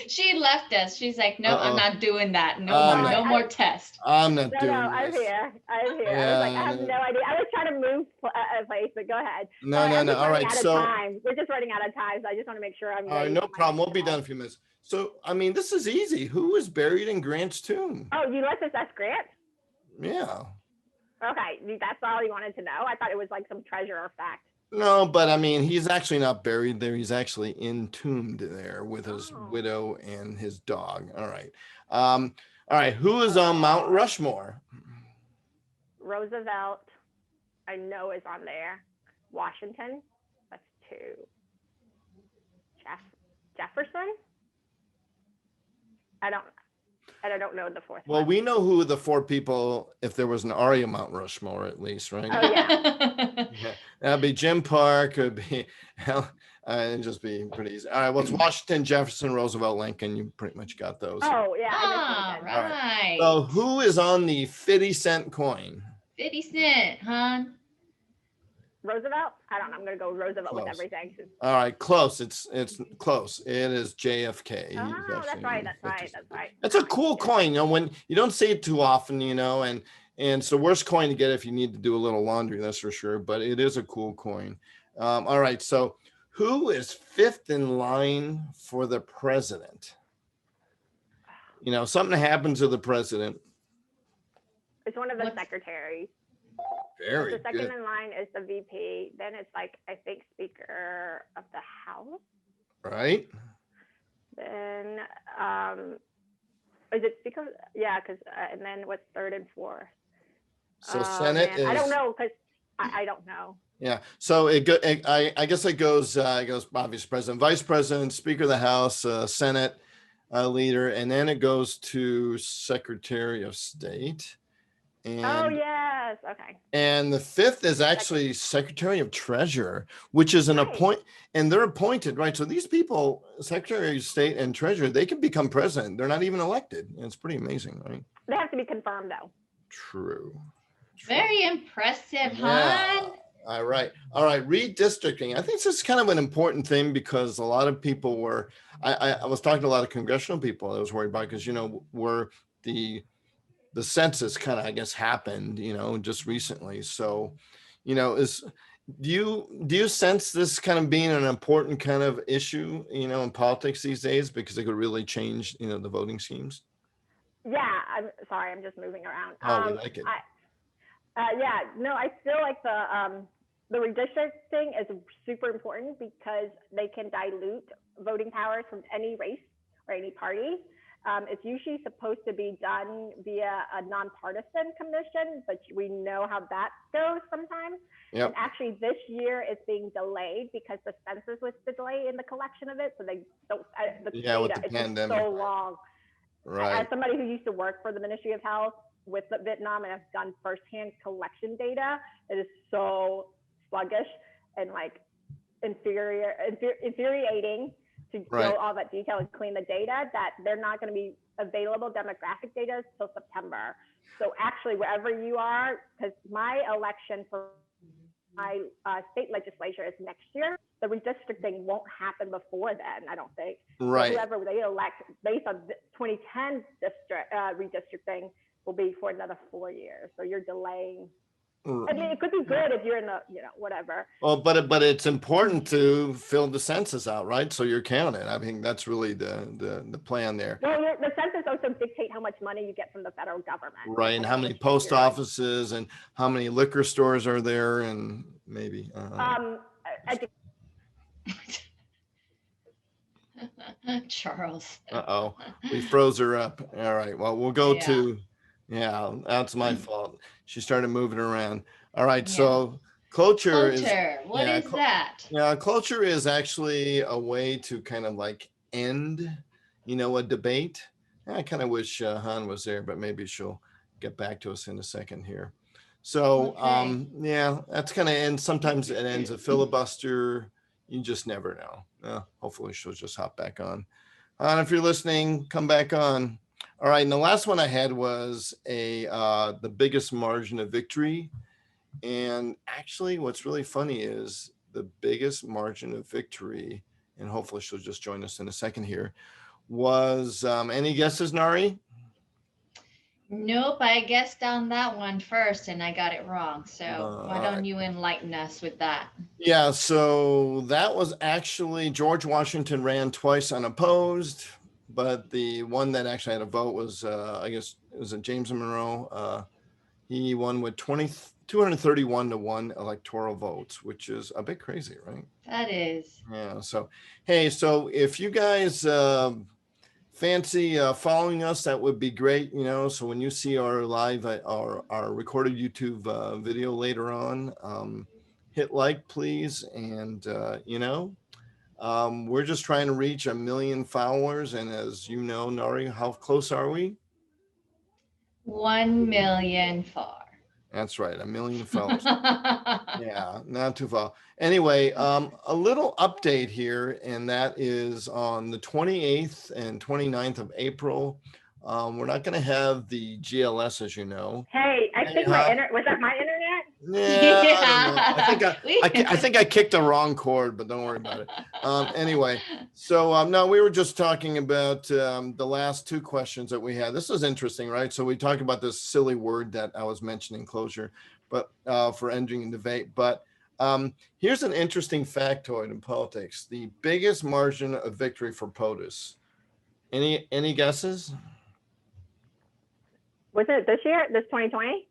She left us. She's like, no, I'm not doing that. No more test. I'm not doing this. I'm here. Yeah. I was like, I have no idea. I was trying to move a place, but go ahead. No. All right. So we're just running out of time. So I just want to make sure I'm. All right. No problem. We'll be done in a few minutes. So, I mean, this is easy. Who is buried in Grant's tomb? Oh, Ulysses S. Grant? Yeah. Okay. That's all you wanted to know? I thought it was like some treasure or fact. No, but I mean, he's actually not buried there. He's actually entombed there with his widow and his dog. All right. All right. Who is on Mount Rushmore? Roosevelt, I know, is on there. Washington, that's 2. Jefferson? I don't know the 4th Well, one. we know who the 4 people, if there was an Arya Mount Rushmore, at least, right? Oh, yeah. That'd be Jim Park, it'd be, it'd just be pretty easy. All right, well, it's Washington, Jefferson, Roosevelt, Lincoln. You pretty much got those. Oh, yeah. All right. So who is on the 50-cent coin? 50 cent, huh? Roosevelt? I don't know. I'm going to go Roosevelt with everything. All right, close. It's close. It is JFK. Oh, that's right. That's right. It's a cool coin. When you don't see it too often, and And it's the worst coin to get if you need to do a little laundry, that's for sure, but it is a cool coin. All right, so who is fifth in line for the president? You know, something happens to the president. It's one of the secretaries. Very the second good. in line is the VP. Then it's like, I think, Speaker of the House. Right. Then, is it Speaker? Yeah, because, and then what's third and fourth? So Senate is. I don't know, because I don't know. Yeah. So I guess it goes obviously president, vice president, speaker of the House, Senate leader, and then it goes to Secretary of State. And, oh, yes. Okay. And the fifth is actually Secretary of Treasurer, which is an and they're appointed, right? So these people, Secretary of State and Treasurer, they can become president. They're not even elected. It's pretty amazing, right? They have to be confirmed, though. True. Very impressive, Hanh. All right. Redistricting. I think this is kind of an important thing because a lot of people were, I was talking to a lot of congressional people I was worried about because, you know, the census kind of, I guess, happened, you know, just recently. So, you know, do you sense this kind of being an important kind of issue, you know, in politics these days because it could really change, you know, the voting schemes? Yeah. I'm sorry. I'm just moving around. Oh, we like it. Yeah, no, I feel like the redistricting is super important because they can dilute voting powers from any race or any party. It's usually supposed to be done via a nonpartisan commission, but we know how that goes sometimes. Yep. And actually this year it's being delayed because the census was delayed in the collection of it. So they don't, the data, with the pandemic. So long. Right. As somebody who used to work for the Ministry of Health with Vietnam and have done firsthand collection data, it is so sluggish and like infuriating to go all that detail and clean the data that they're not going to be available demographic data till September. So actually, wherever you are, because my election for my state legislature is next year, the redistricting won't happen before then, I don't think. Right. So whoever they elect based on 2010 redistricting will be for another 4 years. So you're delaying. I mean, it could be good if you're in the, you know, whatever. Well, but it's important to fill the census out, right? So you're counted. I mean, that's really the plan there. Well, the census also dictate how much money you get from the federal government. Right, and how many post offices and how many liquor stores are there, and maybe. Charles. Uh-oh, we froze her up. All right, well, we'll go to. Yeah, that's my fault. She started moving around. All right, so cloture is. What is that? Yeah, cloture is actually a way to kind of like end, you know, a debate. I kind of wish Hanh was there, but maybe she'll get back to us in a second here. So, yeah, that's kind of ends. Sometimes it ends a filibuster. You just never know. Hopefully she'll just hop back on. If you're listening, come back on. All right, and the last one I had was the biggest margin of victory. And actually, what's really funny is the biggest margin of victory, and hopefully she'll just join us in a second here, was, any guesses, Narhee? Nope, I guessed on that one first and I got it wrong. So why don't you enlighten us with that? Yeah, so that was actually George Washington ran twice unopposed. But the one that actually had a vote was, I guess, it was James Monroe. He won with 231 to 1 electoral votes, which is a bit crazy, right? That is. Yeah. So, hey, so if you guys fancy following us, that would be great. You know, so when you see our live, our recorded YouTube video later on, hit like, please, and you know. We're just trying to reach 1 million followers. And as you know, Narhee, how close are we? 1 million far. That's right. 1 million followers. Yeah, not too far. Anyway, a little update here, and that is on the 28th and 29th of April. We're not going to have the GLS, as you know. Hey, I think was that my internet? Yeah, I don't know. Yeah. I think I kicked the wrong chord, but don't worry about it. Anyway, so no, we were just talking about the last two questions that we had. This is interesting, right? So we talked about this silly word that I was mentioning, closure, but for ending in debate. But here's an interesting factoid in politics: the biggest margin of victory for POTUS. Any guesses? Was it this year? This 2020?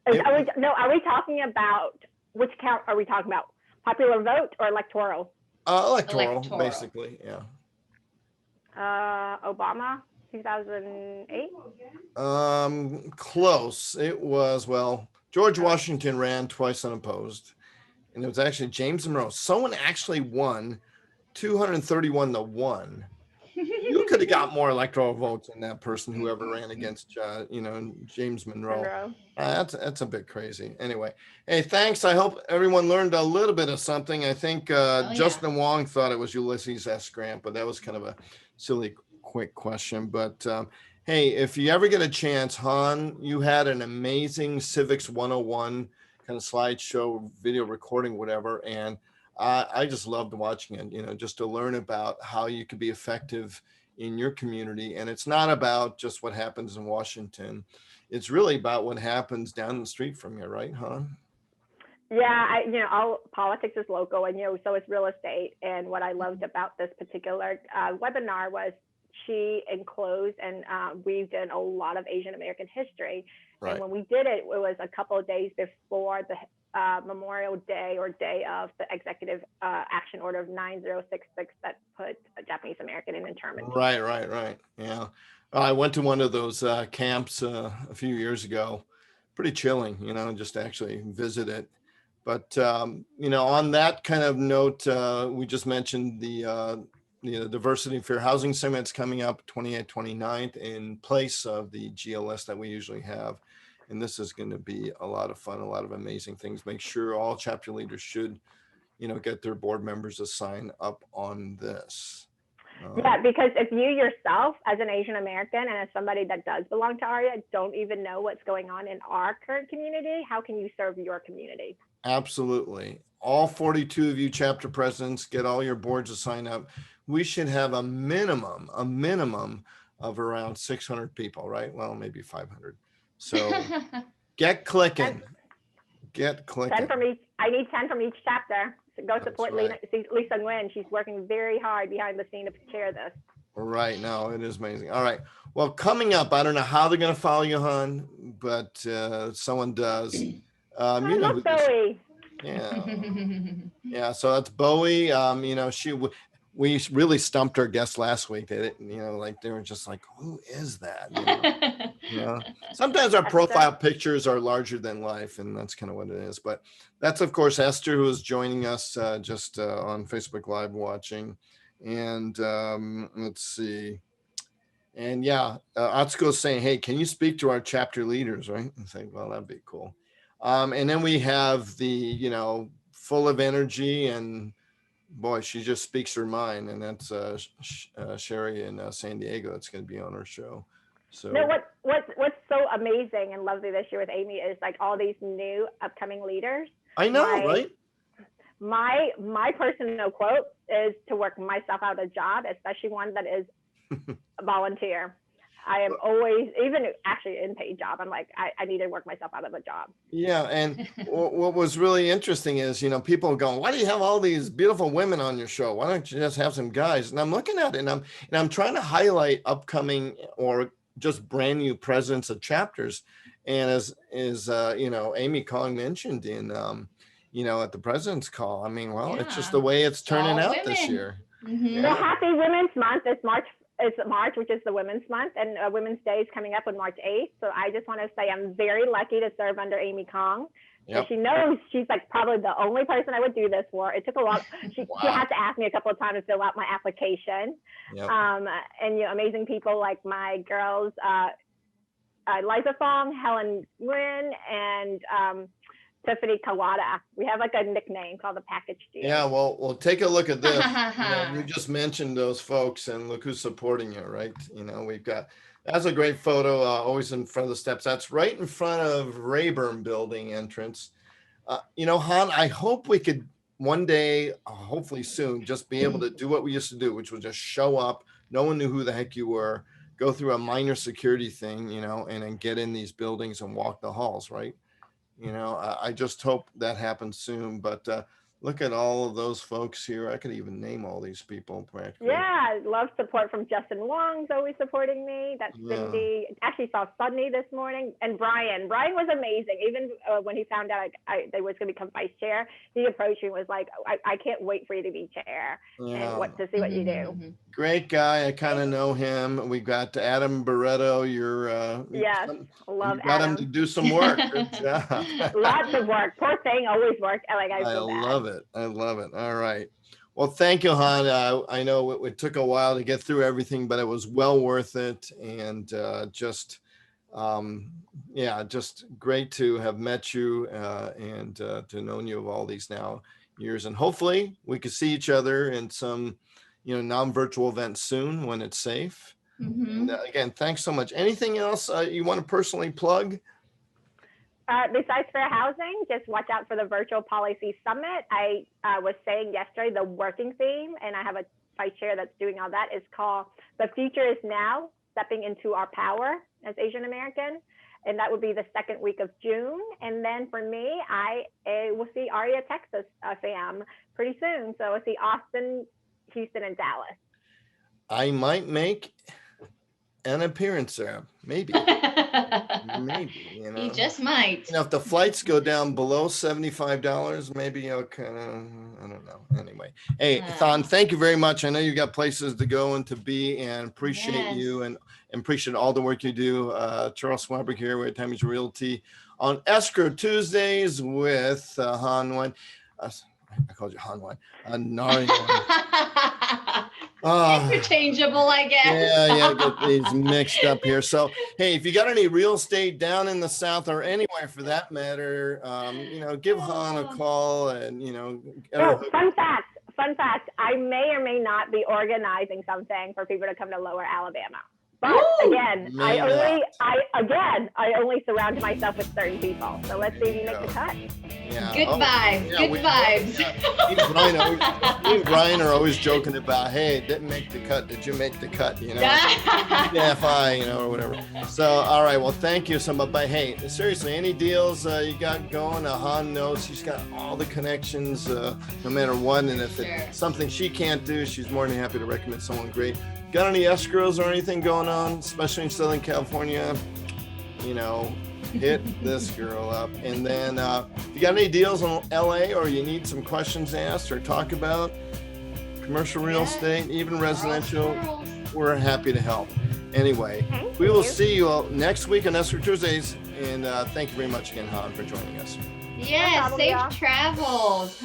Are we talking about which count are we talking about? Popular vote or electoral? Electoral, basically, yeah. Obama, 2008. Close. It was, well, George Washington ran twice unopposed, and it was actually James Monroe. Someone actually won 231 to 1. You could have got more electoral votes than that person, whoever ran against, James Monroe. That's a bit crazy. Anyway, hey, thanks. I hope everyone learned a little bit of something. I think Justin Wong thought it was Ulysses S. Grant, but that was kind of a silly, quick question. But hey, if you ever get a chance, Han, you had an amazing Civics 101 kind of slideshow, video recording, whatever, and I just loved watching it, just to learn about how you could be effective in your community. And it's not about just what happens in Washington. It's really about what happens down the street from you, right, Han? Yeah, all politics is local, and so is real estate. And what I loved about this particular webinar was she enclosed and weaved in a lot of Asian American history. Right. And when we did it, it was a couple of days before the Memorial Day or day of the executive action order of 9066 that put Japanese American in internment. Right. Yeah. I went to one of those camps a few years ago. Pretty chilling, just to actually visit it. But, on that kind of note, we just mentioned the Diversity and Fair Housing Summit's coming up 28th, 29th in place of the GLS that we usually have. And this is going to be a lot of fun, a lot of amazing things. Make sure all chapter leaders should, get their board members to sign up on this. Yeah, because if you yourself, as an Asian American and as somebody that does belong to ARIA, don't even know what's going on in our current community, how can you serve your community? Absolutely. All 42 of you chapter presidents, get all your boards to sign up. We should have a minimum of around 600 people, right? Well, maybe 500. So get clicking. Get clicking. 10 from each. I need 10 from each chapter. So go support Lisa Nguyen. She's working very hard behind the scene to chair this. Right. No, it is amazing. All right. Well, coming up, I don't know how they're going to follow you, Han, but someone does. I love Bowie. Yeah. So that's Bowie. We really stumped our guests last week. They didn't, they were just like, who is that? Sometimes our profile pictures are larger than life, and that's kind of what it is. But that's, of course, Esther, who is joining us just on Facebook Live watching. And let's see. And Atsuko's saying, hey, can you speak to our chapter leaders, right? And say, well, that'd be cool. And then we have the, full of energy, and boy, she just speaks her mind, and that's Sherry in San Diego. That's going to be on our show. So what's so amazing and lovely this year with Amy is like all these new upcoming leaders. I know, right? My personal quote is to work myself out a job, especially one that is volunteer. I am always, even actually in paid job, I'm like, I need to work myself out of a job. Yeah. And what was really interesting is, people going, why do you have all these beautiful women on your show? Why don't you just have some guys? And I'm looking at it and I'm trying to highlight upcoming or just brand new presidents of chapters. And as Amy Kong mentioned in, at the president's call, it's just the way it's turning out this year. Mm-hmm. Yeah. So happy Women's Month. It's March, which is the Women's Month, and Women's Day is coming up on March 8th. So I just want to say I'm very lucky to serve under Amy Kong. Yep. She knows she's like probably the only person I would do this for. It took a lot. She had to ask me a couple of times to fill out my application. Yep. And amazing people like my girls, Liza Fong, Helen Nguyen, and Tiffany Kawada. We have like a nickname called the Package Deal. Yeah, well, take a look at this. You just mentioned those folks, and look who's supporting you, right? That's a great photo, always in front of the steps. That's right in front of Rayburn Building entrance. Han, I hope we could one day, hopefully soon, just be able to do what we used to do, which was just show up. No one knew who the heck you were, go through a minor security thing, and then get in these buildings and walk the halls, right? I just hope that happens soon. But look at all of those folks here. I could even name all these people practically. Yeah, I love support from Justin Wong's always supporting me. That's Cindy. Actually saw Sudney this morning, and Brian. Brian was amazing. Even when he found out they was going to become vice chair, he approached me and was like, I can't wait for you to be chair and to see what you do. Great guy. I kind of know him. We got Adam Barreto. Yes, I love got Adam. him to do some work. Good job. Lots of work. Poor thing, always work. I love it. I love it. All right. Well, thank you, Han. I know it took a while to get through everything, but it was well worth it. And just great to have met you and to known you of all these now years. And hopefully we could see each other in some, non-virtual event soon when it's safe. And again, thanks so much. Anything else you want to personally plug? Besides fair housing, just watch out for the virtual policy summit. I was saying yesterday, the working theme, and I have a vice chair that's doing all that, is called The Future is Now, Stepping into Our Power as Asian American. And that would be the second week of June. And then for me, I will see Aria, Texas fam pretty soon. So I'll see Austin, Houston, and Dallas. I might make an appearance there, maybe. You just might. If the flights go down below $75, maybe I'll kind of, I don't know. Anyway, hey, Thon, thank you very much. I know you got places to go and to be, and appreciate you and appreciate all the work you do. Charles Swanberg here with Caimeiju Realty on Escrow Tuesdays with Hanh Hua. I called you Hanh Hua. Narhee. Interchangeable, I guess. Yeah, get these mixed up here. So, hey, if you got any real estate down in the South or anywhere for that matter, give Han a call and, fun fact, I may or may not be organizing something for people to come to Lower Alabama. But again, I only surround myself with certain people. So let's see if you make the cut. Yeah. Good vibes. Good vibes. Me and Brian are always joking about, hey, didn't make the cut. Did you make the cut? Yeah, fine, or whatever. So, all right. Well, thank you so much. But hey, seriously, any deals you got going? Han knows she's got all the connections, no matter what. And if it's something she can't do, she's more than happy to recommend someone great. Got any escrows or anything going on, especially in Southern California? Hit this girl up. And then if you got any deals in LA or you need some questions asked or talk about commercial real estate, even residential, we're happy to help. Anyway, we will see you all next week on Escrow Tuesdays. And thank you very much again, Han, for joining us. Yeah, safe travels.